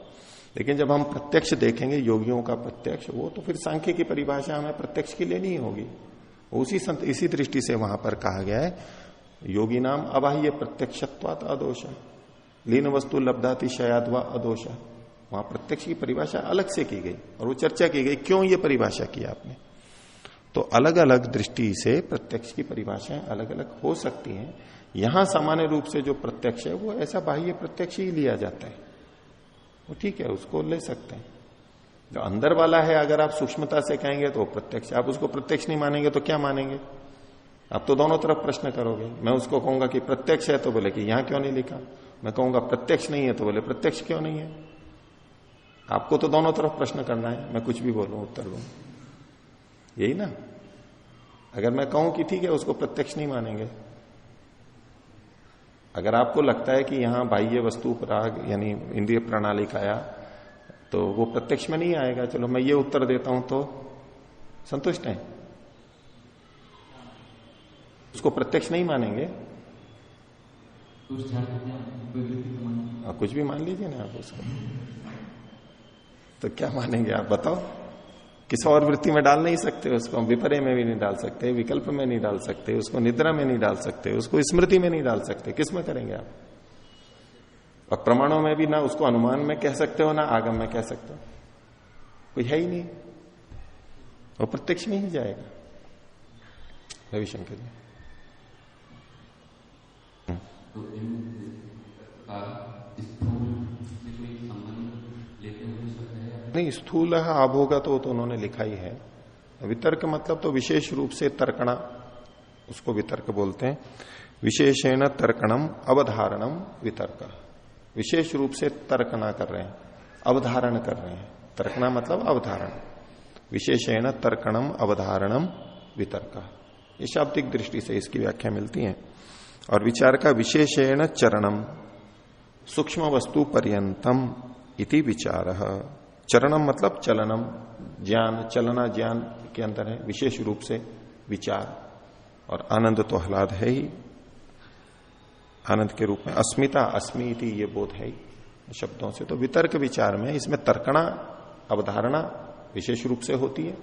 लेकिन जब हम प्रत्यक्ष देखेंगे योगियों का प्रत्यक्ष, वो तो फिर सांख्य की परिभाषा हमें प्रत्यक्ष की लेनी ही होगी। इसी दृष्टि से वहां पर कहा गया है योगी नाम अबाह्य प्रत्यक्षत्वात् अदोष, लीन वस्तु लब्धाति शयाद्वा अदोष। वहां प्रत्यक्ष की परिभाषा अलग से की गई और वो चर्चा की गई क्यों ये परिभाषा की आपने। तो अलग अलग दृष्टि से प्रत्यक्ष की परिभाषाएं अलग अलग हो सकती हैं। यहां सामान्य रूप से जो प्रत्यक्ष है वो ऐसा बाह्य प्रत्यक्ष ही लिया जाता है, वो ठीक है, उसको ले सकते हैं। जो अंदर वाला है अगर आप सूक्ष्मता से कहेंगे तो प्रत्यक्ष, आप उसको प्रत्यक्ष नहीं मानेंगे तो क्या मानेंगे? आप तो दोनों तरफ प्रश्न करोगे। मैं उसको कहूंगा कि प्रत्यक्ष है तो बोले कि यहां क्यों नहीं लिखा, मैं कहूंगा प्रत्यक्ष नहीं है तो बोले प्रत्यक्ष क्यों नहीं है। आपको तो दोनों तरफ प्रश्न करना है, मैं कुछ भी बोलूं उत्तर दूं, यही ना। अगर मैं कहूं कि ठीक है उसको प्रत्यक्ष नहीं मानेंगे, अगर आपको लगता है कि यहां बाह्य वस्तु पराग यानी इंद्रिय प्रणाली का आया तो वो प्रत्यक्ष में नहीं आएगा, चलो मैं ये उत्तर देता हूं तो संतुष्ट हैं, उसको प्रत्यक्ष नहीं मानेंगे। कुछ भी मान लीजिए ना आप उसको, तो क्या मानेंगे आप बताओ? किसी और वृत्ति में डाल नहीं सकते उसको, विपर्य में भी नहीं डाल सकते, विकल्प में नहीं डाल सकते, उसको निद्रा में नहीं डाल सकते, उसको स्मृति में नहीं डाल सकते, किस में करेंगे आप? और प्रमाणों में भी ना उसको अनुमान में कह सकते हो ना आगम में कह सकते हो, कोई है ही नहीं, वो प्रत्यक्ष में ही जाएगा। रविशंकर जी नहीं, स्थूल आभोगा तो उन्होंने लिखा ही है। वितर्क मतलब तो विशेष रूप से तर्कणा, उसको वितर्क बोलते हैं। विशेषेण तर्कणम अवधारणम वितर्क, विशेष रूप से तर्कना कर रहे हैं, अवधारण कर रहे हैं। तर्कना मतलब अवधारण, विशेषेण तर्कणम अवधारणम वितर्क, ये शाब्दिक दृष्टि से इसकी व्याख्या मिलती है। और विचार का विशेषेण चरणम सूक्ष्म वस्तु पर्यंतम इति विचार। चरणम मतलब चलनम, ज्ञान, चलना ज्ञान के अंदर है, विशेष रूप से विचार। और आनंद तो आह्लाद है ही, आनंद के रूप में अस्मिता अस्मिति ये बोध है ही शब्दों से। तो वितर्क विचार में इसमें तर्कणा अवधारणा विशेष रूप से होती है,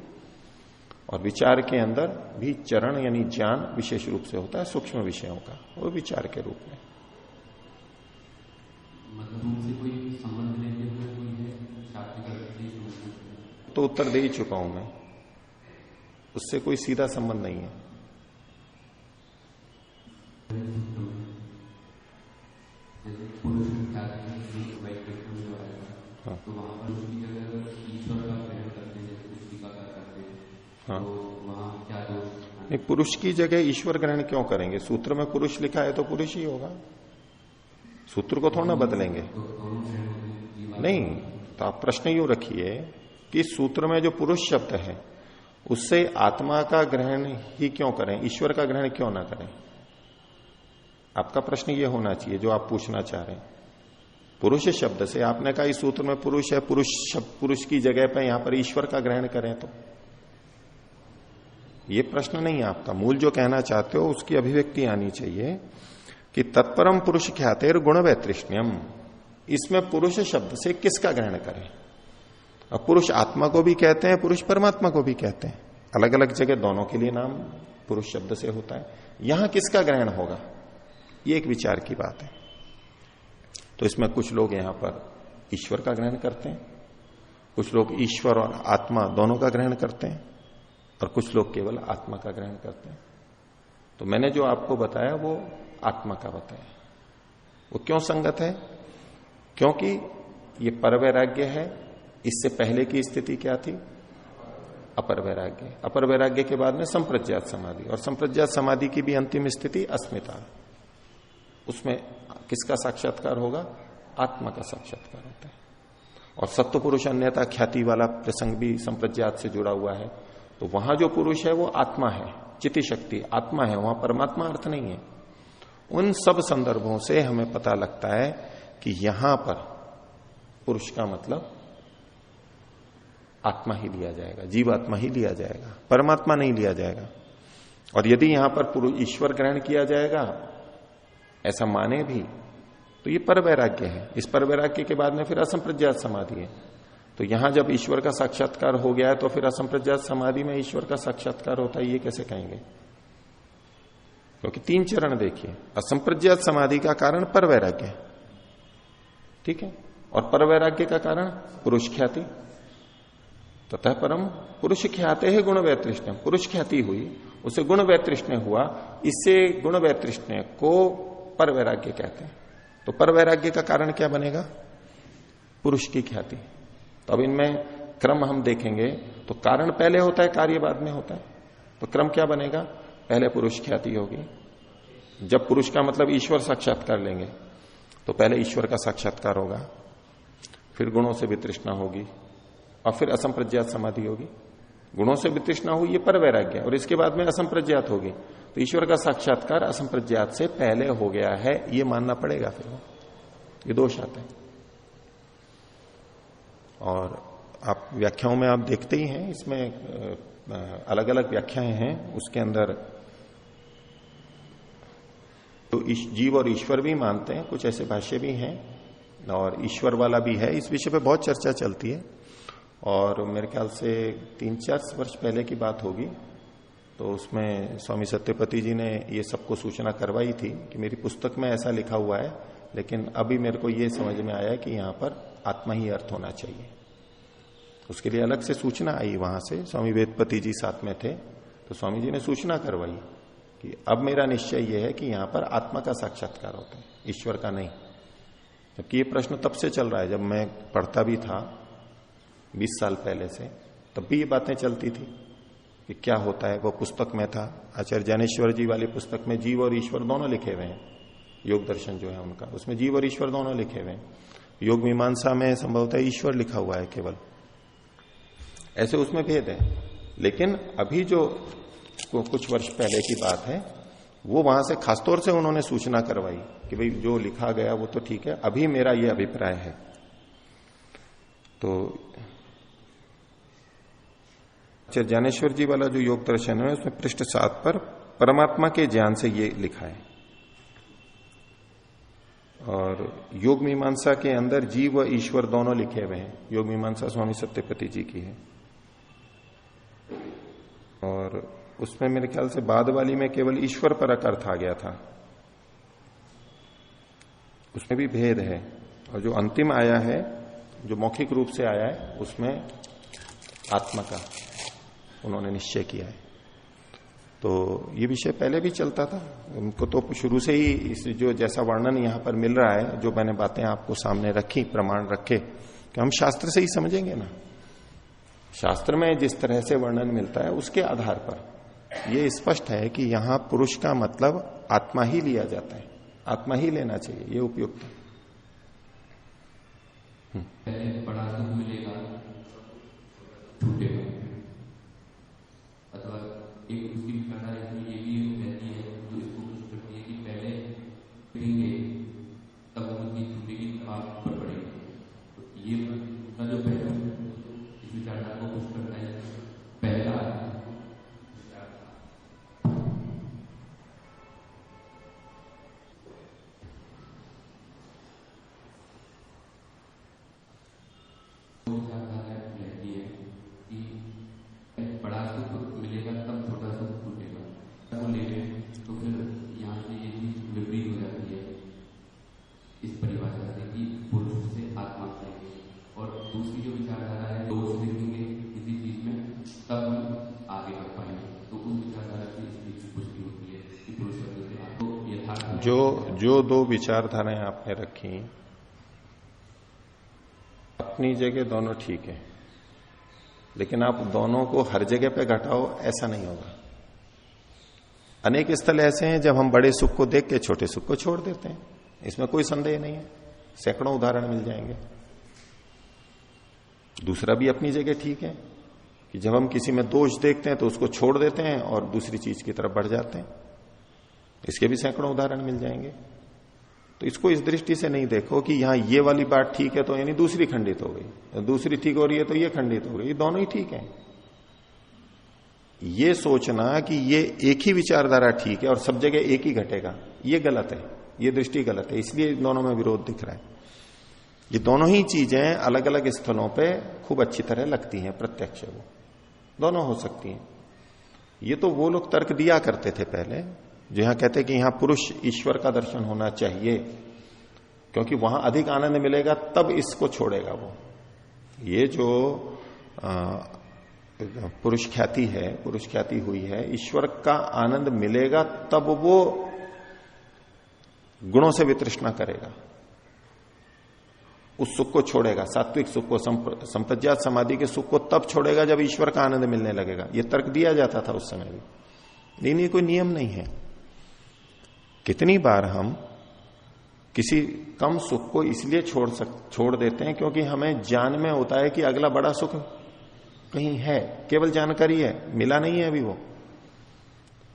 और विचार के अंदर भी चरण यानी ज्ञान विशेष रूप से होता है सूक्ष्म विषयों का, वो विचार के रूप में। तो उत्तर दे ही चुका हूं मैं, उससे कोई सीधा संबंध नहीं है। हाँ। तो वहां पर उसकी जगह अगर ईश्वर का ग्रहण करते हैं, जैसे कुछ टीकाकार करते हैं, हाँ। तो वहां क्या दोष? नहीं, पुरुष की जगह ईश्वर ग्रहण क्यों करेंगे? सूत्र में पुरुष लिखा है तो पुरुष ही होगा, सूत्र को थोड़ा ना बदलेंगे। नहीं, तो आप प्रश्न यूं रखिए कि सूत्र में जो पुरुष शब्द है उससे आत्मा का ग्रहण ही क्यों करें, ईश्वर का ग्रहण क्यों ना करें? आपका प्रश्न ये होना चाहिए जो आप पूछना चाह रहे हैं। पुरुष शब्द से आपने कहा इस सूत्र में पुरुष है, पुरुष शब्द पुरुष की जगह पर यहां पर ईश्वर का ग्रहण करें, तो ये प्रश्न नहीं है आपका। मूल जो कहना चाहते हो उसकी अभिव्यक्ति आनी चाहिए कि तत्परम पुरुष ख्यातेर गुण वैतृष्ण्यम, इसमें पुरुष शब्द से किसका ग्रहण करें? अब पुरुष आत्मा को भी कहते हैं, पुरुष परमात्मा को भी कहते हैं, अलग अलग जगह दोनों के लिए नाम पुरुष शब्द से होता है। यहां किसका ग्रहण होगा, ये एक विचार की बात है। तो इसमें कुछ लोग यहां पर ईश्वर का ग्रहण करते हैं, कुछ लोग ईश्वर और आत्मा दोनों का ग्रहण करते हैं और कुछ लोग केवल आत्मा का ग्रहण करते हैं। तो मैंने जो आपको बताया वो आत्मा का बताया। वो क्यों संगत है? क्योंकि ये परवैराग्य है। इससे पहले की स्थिति क्या थी? अपर वैराग्य। अपर वैराग्य के बाद में संप्रज्ञात समाधि, और संप्रज्ञात समाधि की भी अंतिम स्थिति अस्मिता। उसमें किसका साक्षात्कार होगा? आत्मा का साक्षात्कार होता है। और सत्व पुरुष अन्यथा ख्याति वाला प्रसंग भी संप्रज्ञात से जुड़ा हुआ है। तो वहां जो पुरुष है वो आत्मा है, चिति शक्ति आत्मा है, वहां परमात्मा अर्थ नहीं है। उन सब संदर्भों से हमें पता लगता है कि यहां पर पुरुष का मतलब आत्मा ही लिया जाएगा, जीवात्मा ही लिया जाएगा, परमात्मा नहीं लिया जाएगा। और यदि यहां पर ईश्वर ग्रहण किया जाएगा, ऐसा माने भी, तो ये परवैराग्य है। इस परवैराग्य के बाद में फिर असंप्रज्ञात समाधि है। तो यहां जब ईश्वर का साक्षात्कार हो गया है तो फिर असंप्रज्ञात समाधि में ईश्वर का साक्षात्कार होता है, ये कैसे कहेंगे? क्योंकि 3 चरण देखिए। असंप्रज्ञात समाधि का कारण परवैराग्य, ठीक है, और परवैराग्य का कारण पुरुष ख्याति। ततः परम पुरुष ख्याते है गुण वैतृष्ण्य। पुरुष ख्याति हुई, उसे गुण वैतृष्ण्य हुआ, इससे गुण वैतृष्ण्य को परवैराग्य कहते हैं। तो परवैराग्य का कारण क्या बनेगा? पुरुष की ख्याति। तो अब इनमें क्रम हम देखेंगे तो कारण पहले होता है, कार्य बाद में होता है। तो क्रम क्या बनेगा? पहले पुरुष ख्याति होगी। जब पुरुष का मतलब ईश्वर साक्षात्कार लेंगे तो पहले ईश्वर का साक्षात्कार होगा, फिर गुणों से वितृष्णा होगी, और फिर असंप्रज्ञात समाधि होगी। गुणों से वितृष्णा हुई, ये परवैराग्य, और इसके बाद में असंप्रज्ञात होगी। तो ईश्वर का साक्षात्कार असंप्रज्ञात से पहले हो गया है, ये मानना पड़ेगा। फिर ये दोष आता है। और आप व्याख्याओं में आप देखते ही हैं, इसमें अलग अलग व्याख्याएं हैं। उसके अंदर तो जीव और ईश्वर भी मानते हैं, कुछ ऐसे भाष्य भी हैं, और ईश्वर वाला भी है। इस विषय पे बहुत चर्चा चलती है। और मेरे ख्याल से 3-4 वर्ष पहले की बात होगी, तो उसमें स्वामी सत्यपति जी ने ये सबको सूचना करवाई थी कि मेरी पुस्तक में ऐसा लिखा हुआ है, लेकिन अभी मेरे को ये समझ में आया कि यहां पर आत्मा ही अर्थ होना चाहिए। उसके लिए अलग से सूचना आई वहां से। स्वामी वेदपति जी साथ में थे, तो स्वामी जी ने सूचना करवाई कि अब मेरा निश्चय यह है कि यहां पर आत्मा का साक्षात्कार होता है, ईश्वर का नहीं। जबकि ये प्रश्न तब से चल रहा है, जब मैं पढ़ता भी था 20 साल पहले से, तब भी ये बातें चलती थी कि क्या होता है। वो पुस्तक में था, आचार्य ज्ञानेश्वर जी वाली पुस्तक में जीव और ईश्वर दोनों लिखे हुए हैं। योग दर्शन जो है उनका, उसमें जीव और ईश्वर दोनों लिखे हुए हैं। योग मीमांसा में संभवतः ईश्वर लिखा हुआ है केवल, ऐसे उसमें भेद है। लेकिन अभी जो कुछ वर्ष पहले की बात है, वो वहां से खासतौर से उन्होंने सूचना करवाई कि भाई जो लिखा गया वो तो ठीक है, अभी मेरा ये अभिप्राय है। तो ज्ञानेश्वर जी वाला जो योग दर्शन है, उसमें पृष्ठ 7 पर परमात्मा के ज्ञान से ये लिखा है। और योग मीमांसा के अंदर जीव व ईश्वर दोनों लिखे हुए हैं। योग मीमांसा स्वामी सत्यपति जी की है। और उसमें मेरे ख्याल से बाद वाली में केवल ईश्वर परक अर्थ आ गया था, उसमें भी भेद है। और जो अंतिम आया है, जो मौखिक रूप से आया है, उसमें आत्मा का उन्होंने निश्चय किया है। तो ये विषय पहले भी चलता था, उनको तो शुरू से ही इस जो जैसा वर्णन यहां पर मिल रहा है, जो मैंने बातें आपको सामने रखी, प्रमाण रखे, कि हम शास्त्र से ही समझेंगे ना। शास्त्र में जिस तरह से वर्णन मिलता है उसके आधार पर ये स्पष्ट है कि यहां पुरुष का मतलब आत्मा ही लिया जाता है, आत्मा ही लेना चाहिए, ये उपयुक्त है। पहले बड़ा दुख मिलेगा, छूटेगा, अथवा एक उसकी विचारधारा इसमें ये भी रहती है, जो इसको कुछ करती है कि पहले पिड़ेंगे तब वो चीज छूटेगी, तब आप ऊपर पड़ेंगे। तो ये उसका जो पहलू इस विचारधारा को कुछ करता है, पहला रहती है कि बड़ा सुख मिलेगा तब छोटा सुख छूटेगा। वो ले लें तो फिर यहाँ से ये चीज विपरीत हो जाती है इस परिभाषा से कि पुरुष से आत्मा से। और दूसरी जो विचारधारा है दोष देखेंगे किसी चीज में, तब हम आगे बढ़ पाएंगे। तो उस विचारधारा की इसकी पुष्टि होती है कि पुरुष शब्द से आपको यथार्थ जो दो विचारधाराएं आपने रखी अपनी जगह दोनों ठीक है, लेकिन आप दोनों को हर जगह पे घटाओ, ऐसा नहीं होगा। अनेक स्थल ऐसे हैं जब हम बड़े सुख को देख के छोटे सुख को छोड़ देते हैं, इसमें कोई संदेह नहीं है। सैकड़ों उदाहरण मिल जाएंगे। दूसरा भी अपनी जगह ठीक है कि जब हम किसी में दोष देखते हैं तो उसको छोड़ देते हैं और दूसरी चीज की तरफ बढ़ जाते हैं, इसके भी सैकड़ों उदाहरण मिल जाएंगे। तो इसको इस दृष्टि से नहीं देखो कि यहां ये वाली बात ठीक है तो यानी दूसरी खंडित हो गई, दूसरी ठीक हो रही है तो ये खंडित हो गई, ये दोनों ही ठीक है। ये सोचना कि ये एक ही विचारधारा ठीक है और सब जगह एक ही घटेगा, ये गलत है, ये दृष्टि गलत है। इसलिए दोनों में विरोध दिख रहा है। ये दोनों ही चीजें अलग अलग स्थलों पे खूब अच्छी तरह लगती हैं, प्रत्यक्ष वो दोनों हो सकती हैं। ये तो वो लोग तर्क दिया करते थे पहले, जो यहां कहते कि यहां पुरुष ईश्वर का दर्शन होना चाहिए क्योंकि वहां अधिक आनंद मिलेगा, तब इसको छोड़ेगा वो। ये जो पुरुष ख्याति है, पुरुष ख्याति हुई है, ईश्वर का आनंद मिलेगा तब वो गुणों से वितृष्णा करेगा, उस सुख को छोड़ेगा। सात्विक सुख को, संप्रज्ञात समाधि के सुख को तब छोड़ेगा जब ईश्वर का आनंद मिलने लगेगा। यह तर्क दिया जाता था उस समय भी, लेकिन ये कोई नियम नहीं है। कितनी बार हम किसी कम सुख को इसलिए छोड़ देते हैं क्योंकि हमें ज्ञान में होता है कि अगला बड़ा सुख कहीं है, केवल जानकारी है, मिला नहीं है अभी वो।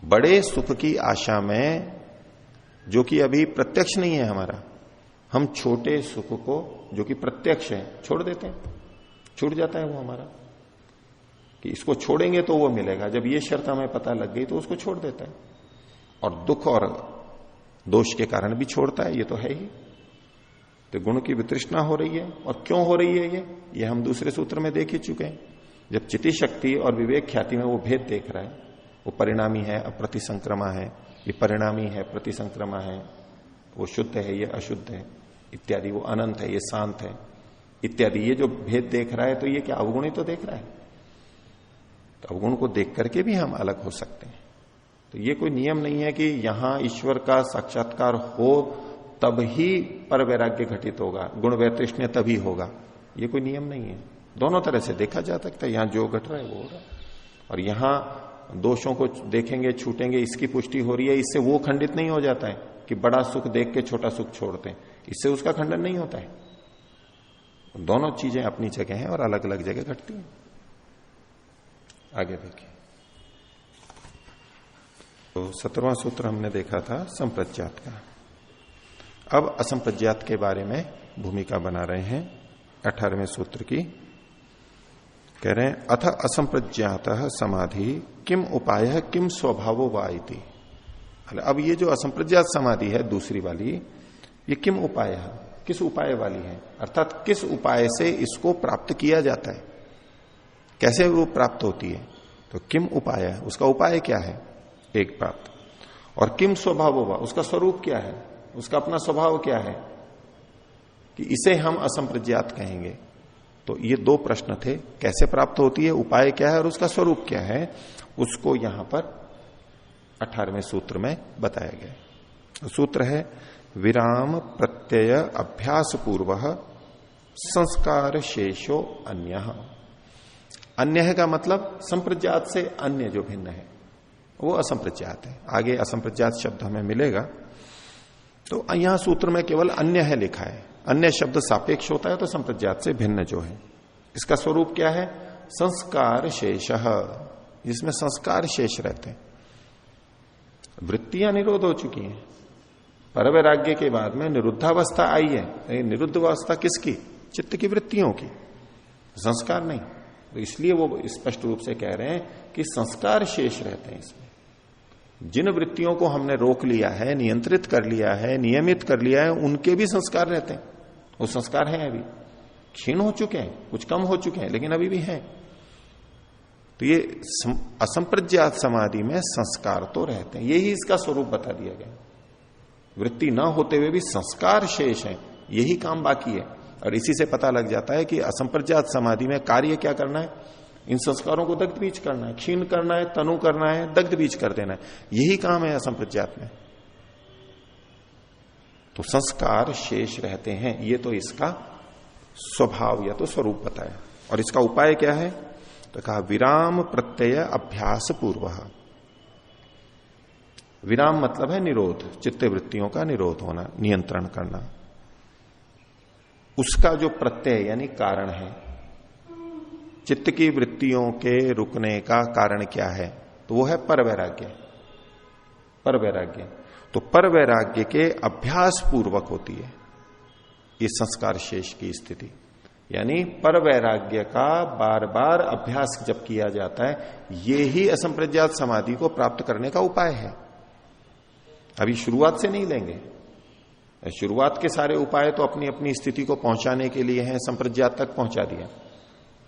बड़े सुख की आशा में, जो कि अभी प्रत्यक्ष नहीं है हमारा, हम छोटे सुख को जो कि प्रत्यक्ष है छोड़ देते हैं, छूट जाता है वो हमारा कि इसको छोड़ेंगे तो वो मिलेगा। जब ये शर्त हमें पता लग गई तो उसको छोड़ देता है, और दुख और दोष के कारण भी छोड़ता है, ये तो है ही। तो गुण की वितृष्णा हो रही है, और क्यों हो रही है ये हम दूसरे सूत्र में देख ही चुके हैं। जब चिति शक्ति और विवेक ख्याति में वो भेद देख रहा है, वो परिणामी है, अप्रतिसंक्रमा है, ये परिणामी है, प्रतिसंक्रमा है, वो शुद्ध है, ये अशुद्ध है इत्यादि, वो अनंत है, ये शांत है इत्यादि, ये जो भेद देख रहा है तो ये क्या अवगुण ही तो देख रहा है। तो अवगुण को देख करके भी हम अलग हो सकते हैं। तो ये कोई नियम नहीं है कि यहां ईश्वर का साक्षात्कार हो तब ही पर वैराग्य घटित होगा, गुण वैतृष्ण्य तभी होगा, ये कोई नियम नहीं है। दोनों तरह से देखा जा सकता है, यहां जो घट रहा है वो हो रहा है, और यहां दोषों को देखेंगे, छूटेंगे, इसकी पुष्टि हो रही है, इससे वो खंडित नहीं हो जाता है कि बड़ा सुख देख के छोटा सुख छोड़ते हैं, इससे उसका खंडन नहीं होता है। दोनों चीजें अपनी जगह हैं और अलग अलग जगह घटती हैं। आगे देखिए, तो 17वां सूत्र हमने देखा था संप्रज्ञात का। अब असंप्रज्ञात के बारे में भूमिका बना रहे हैं 18वें सूत्र की। कह रहे हैं अथ असंप्रज्ञात समाधि किम उपाय किम स्वभावो वा इति। अब ये जो असंप्रज्ञात समाधि है दूसरी वाली, ये किम उपाय है, किस उपाय वाली है, अर्थात किस उपाय से इसको प्राप्त किया जाता है, कैसे वो प्राप्त होती है। तो किम उपाय है, उसका उपाय क्या है, एक प्राप्त, और किम स्वभाव होगा, उसका स्वरूप क्या है, उसका अपना स्वभाव क्या है कि इसे हम असंप्रज्ञात कहेंगे। तो ये दो प्रश्न थे, कैसे प्राप्त होती है, उपाय क्या है और उसका स्वरूप क्या है, उसको यहां पर 18वें सूत्र में बताया गया। सूत्र है विराम प्रत्यय अभ्यास पूर्व संस्कार शेषो अन्य। अन्य का मतलब संप्रज्ञात से अन्य जो भिन्न है वो असंप्रज्ञात है। आगे असंप्रज्ञात शब्द हमें मिलेगा, तो यहां सूत्र में केवल अन्य है लिखा है। अन्य शब्द सापेक्ष होता है, तो संप्रज्ञात से भिन्न जो है, इसका स्वरूप क्या है, संस्कार शेष, जिसमें संस्कार शेष रहते हैं। वृत्तियां निरोध हो चुकी हैं, परवैराग्य के बाद में निरुद्धावस्था आई है। निरुद्ध अवस्था किसकी, चित्त की वृत्तियों की, संस्कार नहीं। तो इसलिए वो स्पष्ट रूप से कह रहे हैं कि संस्कार शेष रहते हैं इसमें। जिन वृत्तियों को हमने रोक लिया है, नियंत्रित कर लिया है, नियमित कर लिया है, उनके भी संस्कार रहते हैं। वो संस्कार हैं, अभी क्षीण हो चुके हैं, कुछ कम हो चुके हैं, लेकिन अभी भी हैं। तो ये असंप्रज्ञात समाधि में संस्कार तो रहते हैं, यही इसका स्वरूप बता दिया गया। वृत्ति ना होते हुए भी संस्कार शेष है, यही काम बाकी है। और इसी से पता लग जाता है कि असंप्रज्ञात समाधि में कार्य क्या करना है, इन संस्कारों को दग्ध बीज करना है, क्षीण करना है, तनु करना है, दग्ध बीज कर देना है, यही काम है असंप्रज्ञात में। तो संस्कार शेष रहते हैं, ये तो इसका स्वभाव या तो स्वरूप बताया। और इसका उपाय क्या है, तो कहा विराम प्रत्यय अभ्यास पूर्व। विराम मतलब है निरोध, चित्त वृत्तियों का निरोध होना, नियंत्रण करना। उसका जो प्रत्यय यानी कारण है, चित्त की वृत्तियों के रुकने का कारण क्या है, तो वो है परवैराग्य। परवैराग्य तो परवैराग्य के अभ्यास पूर्वक होती है ये संस्कार शेष की स्थिति। यानी परवैराग्य का बार बार अभ्यास जब किया जाता है, ये ही असंप्रज्ञात समाधि को प्राप्त करने का उपाय है। अभी शुरुआत से नहीं लेंगे, शुरुआत के सारे उपाय तो अपनी अपनी स्थिति को पहुंचाने के लिए हैं, संप्रज्ञात तक पहुंचा दिया।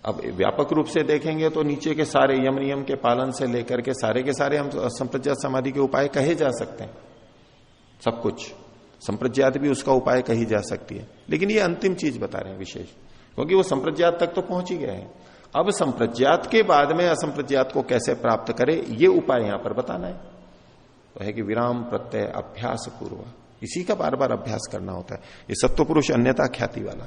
अब व्यापक रूप से देखेंगे तो नीचे के सारे यम नियम के पालन से लेकर के सारे हम संप्रज्ञात समाधि के उपाय कहे जा सकते हैं, सब कुछ संप्रज्ञात भी उसका उपाय कही जा सकती है। लेकिन ये अंतिम चीज बता रहे हैं विशेष, क्योंकि वो संप्रज्ञात तक तो पहुंच ही गए हैं। अब संप्रज्ञात के बाद में असंप्रज्ञात को कैसे प्राप्त करे, ये उपाय यहां पर बताना है। तो है कि विराम प्रत्यय अभ्यास पूर्व, इसी का बार बार अभ्यास करना होता है। ये सत्व पुरुष अन्यथा ख्याति वाला,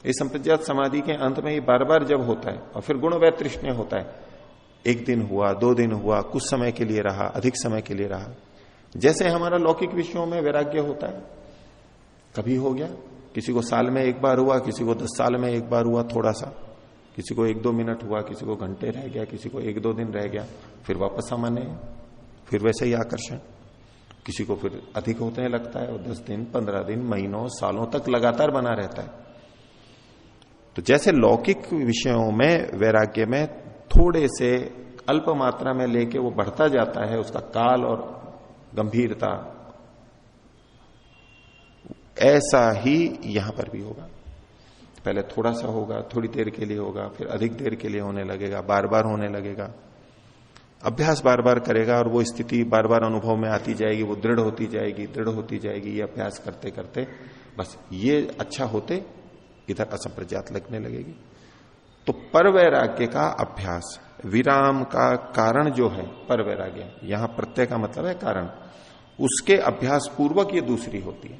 ये संप्रज्ञात समाधि के अंत में ही बार बार जब होता है और फिर गुण वैतृष्ण्य होता है, एक दिन हुआ, 2 दिन हुआ, कुछ समय के लिए रहा, अधिक समय के लिए रहा। जैसे हमारा लौकिक विषयों में वैराग्य होता है, कभी हो गया, किसी को साल में एक बार हुआ, किसी को 10 साल में एक बार हुआ थोड़ा सा, किसी को 1-2 मिनट हुआ, किसी को घंटे रह गया, किसी को 1-2 दिन रह गया, फिर वापस सामान्य, फिर वैसे ही आकर्षण। किसी को फिर अधिक होने लगता है और 10 दिन, 15 दिन, महीनों, सालों तक लगातार बना रहता है। तो जैसे लौकिक विषयों में वैराग्य में थोड़े से अल्प मात्रा में लेके वो बढ़ता जाता है, उसका काल और गंभीरता, ऐसा ही यहां पर भी होगा। पहले थोड़ा सा होगा, थोड़ी देर के लिए होगा, फिर अधिक देर के लिए होने लगेगा, बार बार होने लगेगा। अभ्यास बार बार करेगा और वो स्थिति बार बार अनुभव में आती जाएगी, वो दृढ़ होती जाएगी। ये अभ्यास करते करते बस ये अच्छा होते इधर असंप्रज्ञात लगने लगेगी। तो परवैराग्य का अभ्यास, विराम का कारण जो है परवैराग्य, यहां प्रत्यय का मतलब है कारण, उसके अभ्यास पूर्वक ये दूसरी होती है।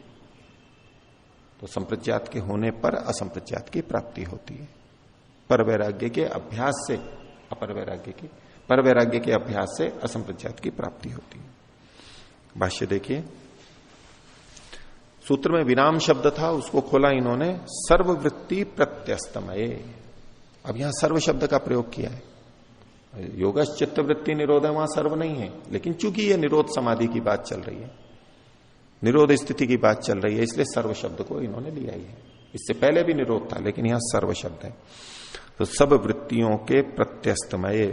तो संप्रज्ञात के होने पर असंप्रज्ञात की प्राप्ति होती है। परवैराग्य के अभ्यास से परवैराग्य के अभ्यास से असंप्रज्ञात की प्राप्ति होती है। भाष्य देखिए, सूत्र में विराम शब्द था, उसको खोला इन्होंने सर्ववृत्ति प्रत्यस्तमये। अब यहां सर्व शब्द का प्रयोग किया है। योगश चित्त वृत्ति निरोध है, वहां सर्व नहीं है, लेकिन चूंकि ये निरोध समाधि की बात चल रही है, निरोध स्थिति की बात चल रही है, इसलिए सर्व शब्द को इन्होंने लिया ही है। इससे पहले भी निरोध था, लेकिन यहां सर्व शब्द है। तो सब वृत्तियों के प्रत्यस्तमय,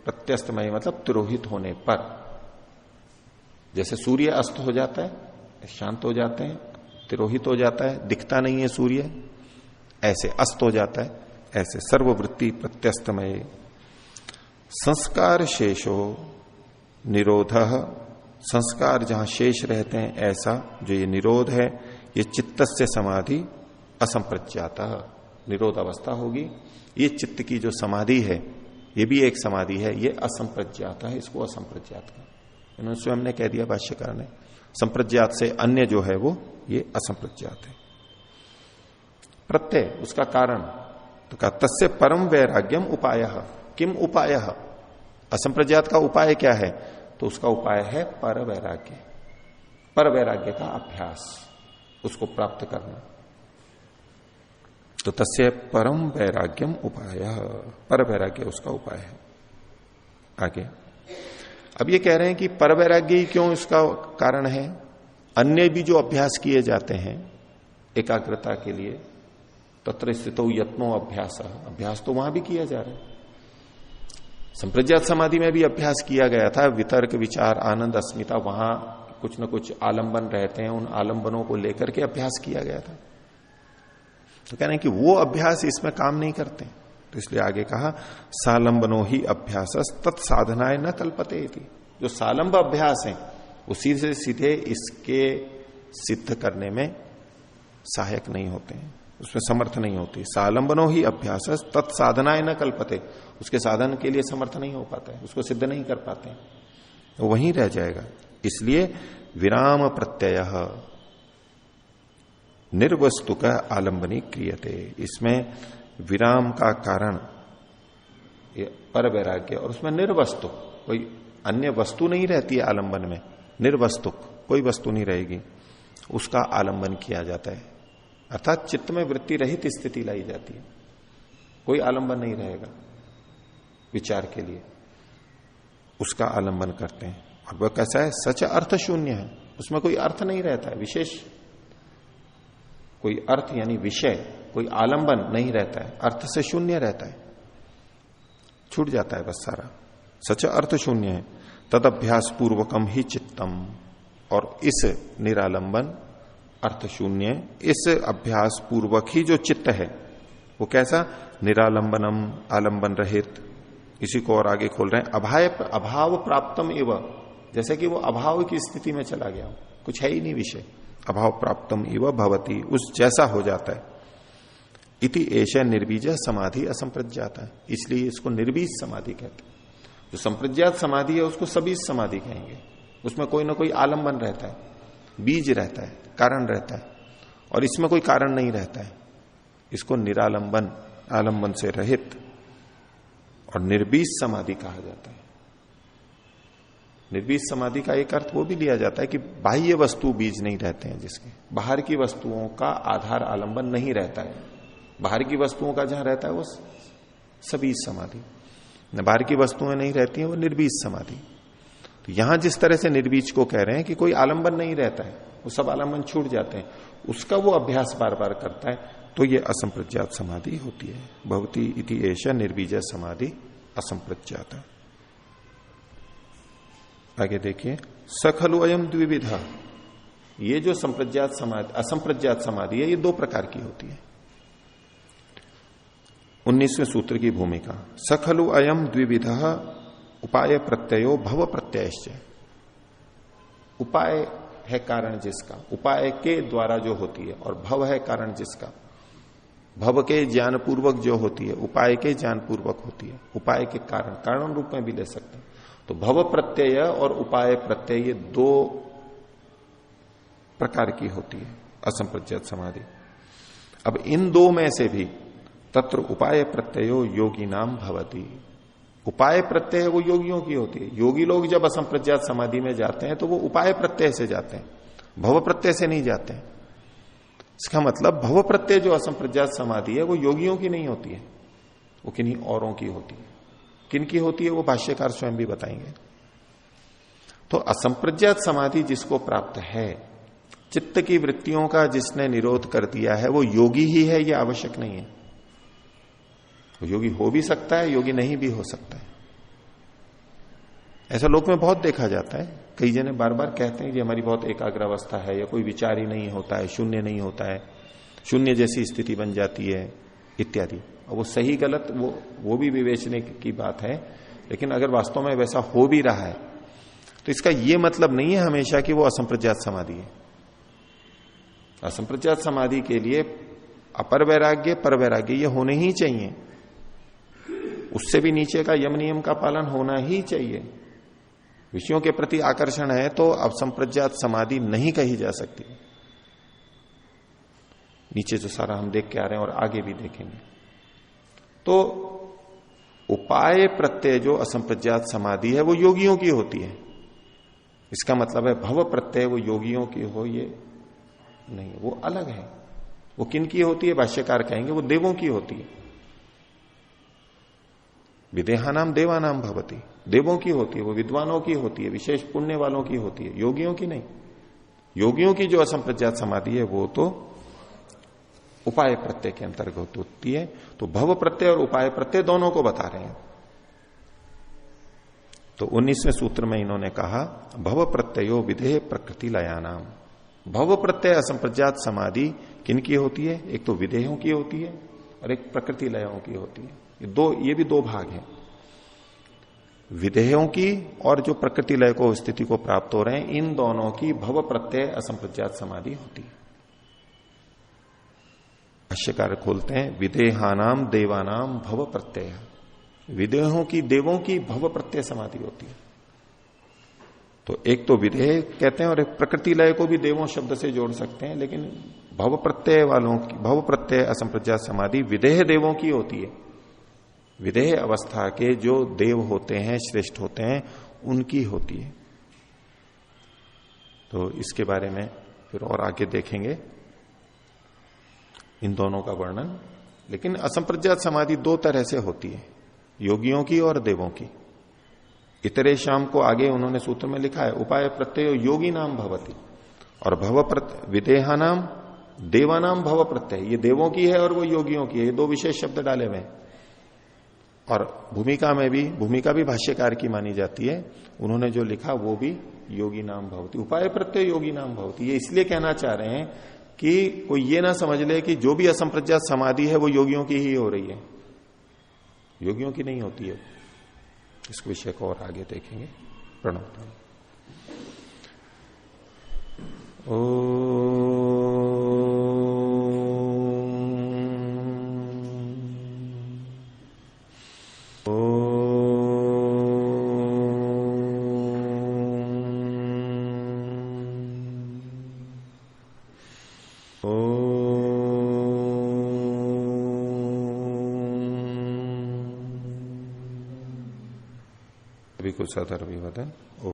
प्रत्यस्तमय मतलब तिरोहित होने पर, जैसे सूर्य अस्त हो जाता है, शांत हो जाते हैं, तिरोहित हो जाता है, दिखता नहीं है सूर्य, ऐसे अस्त हो जाता है, ऐसे सर्ववृत्ति प्रत्यस्तमय। संस्कार शेषो निरोध, संस्कार जहां शेष रहते हैं ऐसा जो ये निरोध है, ये चित्तस्य समाधि असंप्रज्ञात, निरोध अवस्था होगी। ये चित्त की जो समाधि है, ये भी एक समाधि है, ये असंप्रज्ञात है, इसको असंप्रज्ञात का इन्होंने स्वयं ने कह दिया भाष्यकार ने। संप्रज्ञात से अन्य जो है वो ये असंप्रज्ञात है। प्रत्यय उसका कारण, तो कहा तस्य परम वैराग्यम उपायः। किम उपायः, असंप्रज्ञात का उपाय क्या है, तो उसका उपाय है पर वैराग्य, पर वैराग्य का अभ्यास, उसको प्राप्त करना। तो तस्य परम वैराग्यम उपायः, पर वैराग्य उसका उपाय है। आगे अब ये कह रहे हैं कि पर वैराग्य ही क्यों इसका कारण है, अन्य भी जो अभ्यास किए जाते हैं एकाग्रता के लिए, तत्र स्थितो यत्नो अभ्यास, अभ्यास तो वहां भी किया जा रहा है। संप्रज्ञात समाधि में भी अभ्यास किया गया था, वितर्क, विचार, आनंद, अस्मिता, वहां कुछ न कुछ आलंबन रहते हैं, उन आलंबनों को लेकर के अभ्यास किया गया था। तो कह रहे हैं कि वो अभ्यास इसमें काम नहीं करते, तो इसलिए आगे कहा सालंबनो ही अभ्यास तत्साधनाएं न कल्पते थी। जो सालंब अभ्यास है उसी से सीधे इसके सिद्ध करने में सहायक नहीं होते हैं, उसमें समर्थ नहीं होती। सालंबनो ही अभ्यास तत्साधनाए न कल्पते, उसके साधन के लिए समर्थ नहीं हो पाता है, उसको सिद्ध नहीं कर पाते हैं, तो वहीं रह जाएगा। इसलिए विराम प्रत्यय निर्वस्तु का आलंबनी क्रियते, इसमें विराम का कारण पर वैराग्य, और उसमें निर्वस्तु, कोई अन्य वस्तु नहीं रहती है आलंबन में, निर्वस्तुक, कोई वस्तु नहीं रहेगी, उसका आलंबन किया जाता है। अर्थात चित्त में वृत्ति रहित स्थिति लाई जाती है, कोई आलंबन नहीं रहेगा विचार के लिए, उसका आलंबन करते हैं। और वह कैसा है? सच अर्थ शून्य है, उसमें कोई अर्थ नहीं रहता है विशेष, कोई अर्थ यानी विषय, कोई आलंबन नहीं रहता है, अर्थ से शून्य रहता है, छूट जाता है बस सारा, सच अर्थ शून्य है। तद अभ्यास पूर्वकम ही चित्तम, और इस निरालंबन अर्थ शून्य, इस अभ्यास पूर्वक ही जो चित्त है वो कैसा? निरालंबनम, आलंबन रहित। इसी को और आगे खोल रहे हैं, अभाव प्राप्तम एव, जैसे कि वो अभाव की स्थिति में चला गया, कुछ है ही नहीं विषय, अभाव प्राप्तम एव भवती, उस जैसा हो जाता है। इति एष निर्बीज समाधि असंप्रज्ञाता, इसलिए इसको निर्बीज समाधि कहते हैं। जो संप्रज्ञात समाधि है उसको सबीज समाधि कहेंगे, उसमें कोई ना कोई आलंबन रहता है, बीज रहता है, कारण रहता है, और इसमें कोई कारण नहीं रहता है, इसको निरालंबन, आलंबन से रहित और निर्बीज समाधि कहा जाता है। निर्बीज समाधि का एक अर्थ वो भी लिया जाता है कि बाह्य वस्तु बीज नहीं रहते हैं, जिसके बाहर की वस्तुओं का आधार आलंबन नहीं रहता है, बाहर की वस्तुओं का जहां रहता है वो सबीज समाधि, बाहर की वस्तुएं नहीं रहती हैं वो निर्बीज समाधि। तो यहां जिस तरह से निर्बीज को कह रहे हैं कि कोई आलंबन नहीं रहता है, वो सब आलंबन छूट जाते हैं, उसका वो अभ्यास बार बार करता है, तो ये असंप्रज्ञात समाधि होती है। भवती इति एष निर्बीज समाधि असंप्रज्ञात। आगे देखिए, सखलु अयम द्विविधा, ये जो संप्रज्ञात समाधि, असंप्रज्ञात समाधि है, ये दो प्रकार की होती है। 19वें सूत्र की भूमिका, सखलु अयम द्विविधा उपाय प्रत्ययो भव प्रत्ययश्च, उपाय है कारण जिसका, उपाय के द्वारा जो होती है, और भव है कारण जिसका, भव के ज्ञान पूर्वक जो होती है, उपाय के ज्ञान पूर्वक होती है, उपाय के कारण, कारण रूप में भी ले सकते हैं। तो भव प्रत्यय और उपाय प्रत्यय ये दो प्रकार की होती है असंप्रज्ञात समाधि। अब इन दो में से भी तत्र उपाय प्रत्ययो योगी नाम भवती, उपाय प्रत्यय वो योगियों की होती है। योगी लोग जब असंप्रज्ञात समाधि में जाते हैं तो वो उपाय प्रत्यय से जाते हैं, भव प्रत्यय से नहीं जाते हैं। इसका मतलब भव प्रत्यय जो असंप्रज्ञात समाधि है वो योगियों की नहीं होती है, वो किन्हीं औरों की होती है। किन की होती है वो भाष्यकार स्वयं भी बताएंगे। तो असंप्रज्ञात समाधि जिसको प्राप्त है, चित्त की वृत्तियों का जिसने निरोध कर दिया है, वो योगी ही है, ये आवश्यक नहीं है। वो योगी हो भी सकता है, योगी नहीं भी हो सकता है। ऐसा लोक में बहुत देखा जाता है, कई जने बार बार कहते हैं कि हमारी बहुत एकाग्र अवस्था है, या कोई विचार ही नहीं होता है, शून्य नहीं होता है, शून्य जैसी स्थिति बन जाती है इत्यादि। और वो सही गलत वो भी विवेचने की बात है, लेकिन अगर वास्तव में वैसा हो भी रहा है तो इसका ये मतलब नहीं है हमेशा कि वो असंप्रज्ञात समाधि है। असंप्रज्ञात समाधि के लिए अपर वैराग्य, पर वैराग्य ये होने ही चाहिए, उससे भी नीचे का यम नियम का पालन होना ही चाहिए। विषयों के प्रति आकर्षण है तो असंप्रज्ञात समाधि नहीं कही जा सकती। नीचे जो सारा हम देख के आ रहे हैं और आगे भी देखेंगे, तो उपाय प्रत्यय जो असंप्रज्ञात समाधि है वो योगियों की होती है। इसका मतलब है भव प्रत्यय वो योगियों की हो ये नहीं, वो अलग है। वो किन की होती है? भाष्यकार कहेंगे वो देवों की होती है। विदेहानाम देवानाम भवती, देवों की होती है, वो विद्वानों की होती है, विशेष पुण्य वालों की होती है, योगियों की नहीं। योगियों की जो असंप्रज्ञात समाधि है वो तो उपाय प्रत्यय के अंतर्गत होती है। तो भव प्रत्यय और उपाय प्रत्यय दोनों को बता रहे हैं। तो 19वें सूत्र में इन्होंने कहा भव प्रत्ययो विधेय प्रकृति लयानाम। भव प्रत्यय असंप्रज्ञात समाधि किन की होती है? एक तो विधेयों की होती है और एक प्रकृति लयों की होती है। ये भी दो भाग हैं, विधेयों की और जो प्रकृति लय को स्थिति को प्राप्त हो रहे हैं, इन दोनों की भव प्रत्यय असंप्रज्ञात समाधि होती है। भाष्यकार खोलते हैं, विदेहानाम देवानाम भव प्रत्यय, विदेहों की देवों की भव प्रत्यय समाधि होती है। तो एक तो विदेह कहते हैं और एक प्रकृति लय को भी देवों शब्द से जोड़ सकते हैं, लेकिन भव प्रत्यय वालों की, भव प्रत्यय असंप्रज्ञात समाधि विदेह देवों की होती है। विदेह अवस्था के जो देव होते हैं, श्रेष्ठ होते हैं, उनकी होती है। तो इसके बारे में फिर और आगे देखेंगे इन दोनों का वर्णन। लेकिन असंप्रज्ञात समाधि दो तरह से होती है, योगियों की और देवों की। इतरे शाम को आगे उन्होंने सूत्र में लिखा है, उपाय प्रत्यय योगी नाम भवती, और भव विदेहा नाम देवानाम भव प्रत्यय, ये देवों की है और वो योगियों की है, ये दो विशेष शब्द डाले हुए। और भूमिका में भी, भूमिका भी भाष्यकार की मानी जाती है, उन्होंने जो लिखा वो भी योगी नाम भवती, उपाय प्रत्यय योगी नाम भवती। ये इसलिए कहना चाह रहे हैं कि कोई ये ना समझ ले कि जो भी असंप्रज्ञात समाधि है वो योगियों की ही हो रही है, योगियों की नहीं होती है। इस विषय को और आगे देखेंगे। प्रणव। कुछ अधर भी वदन।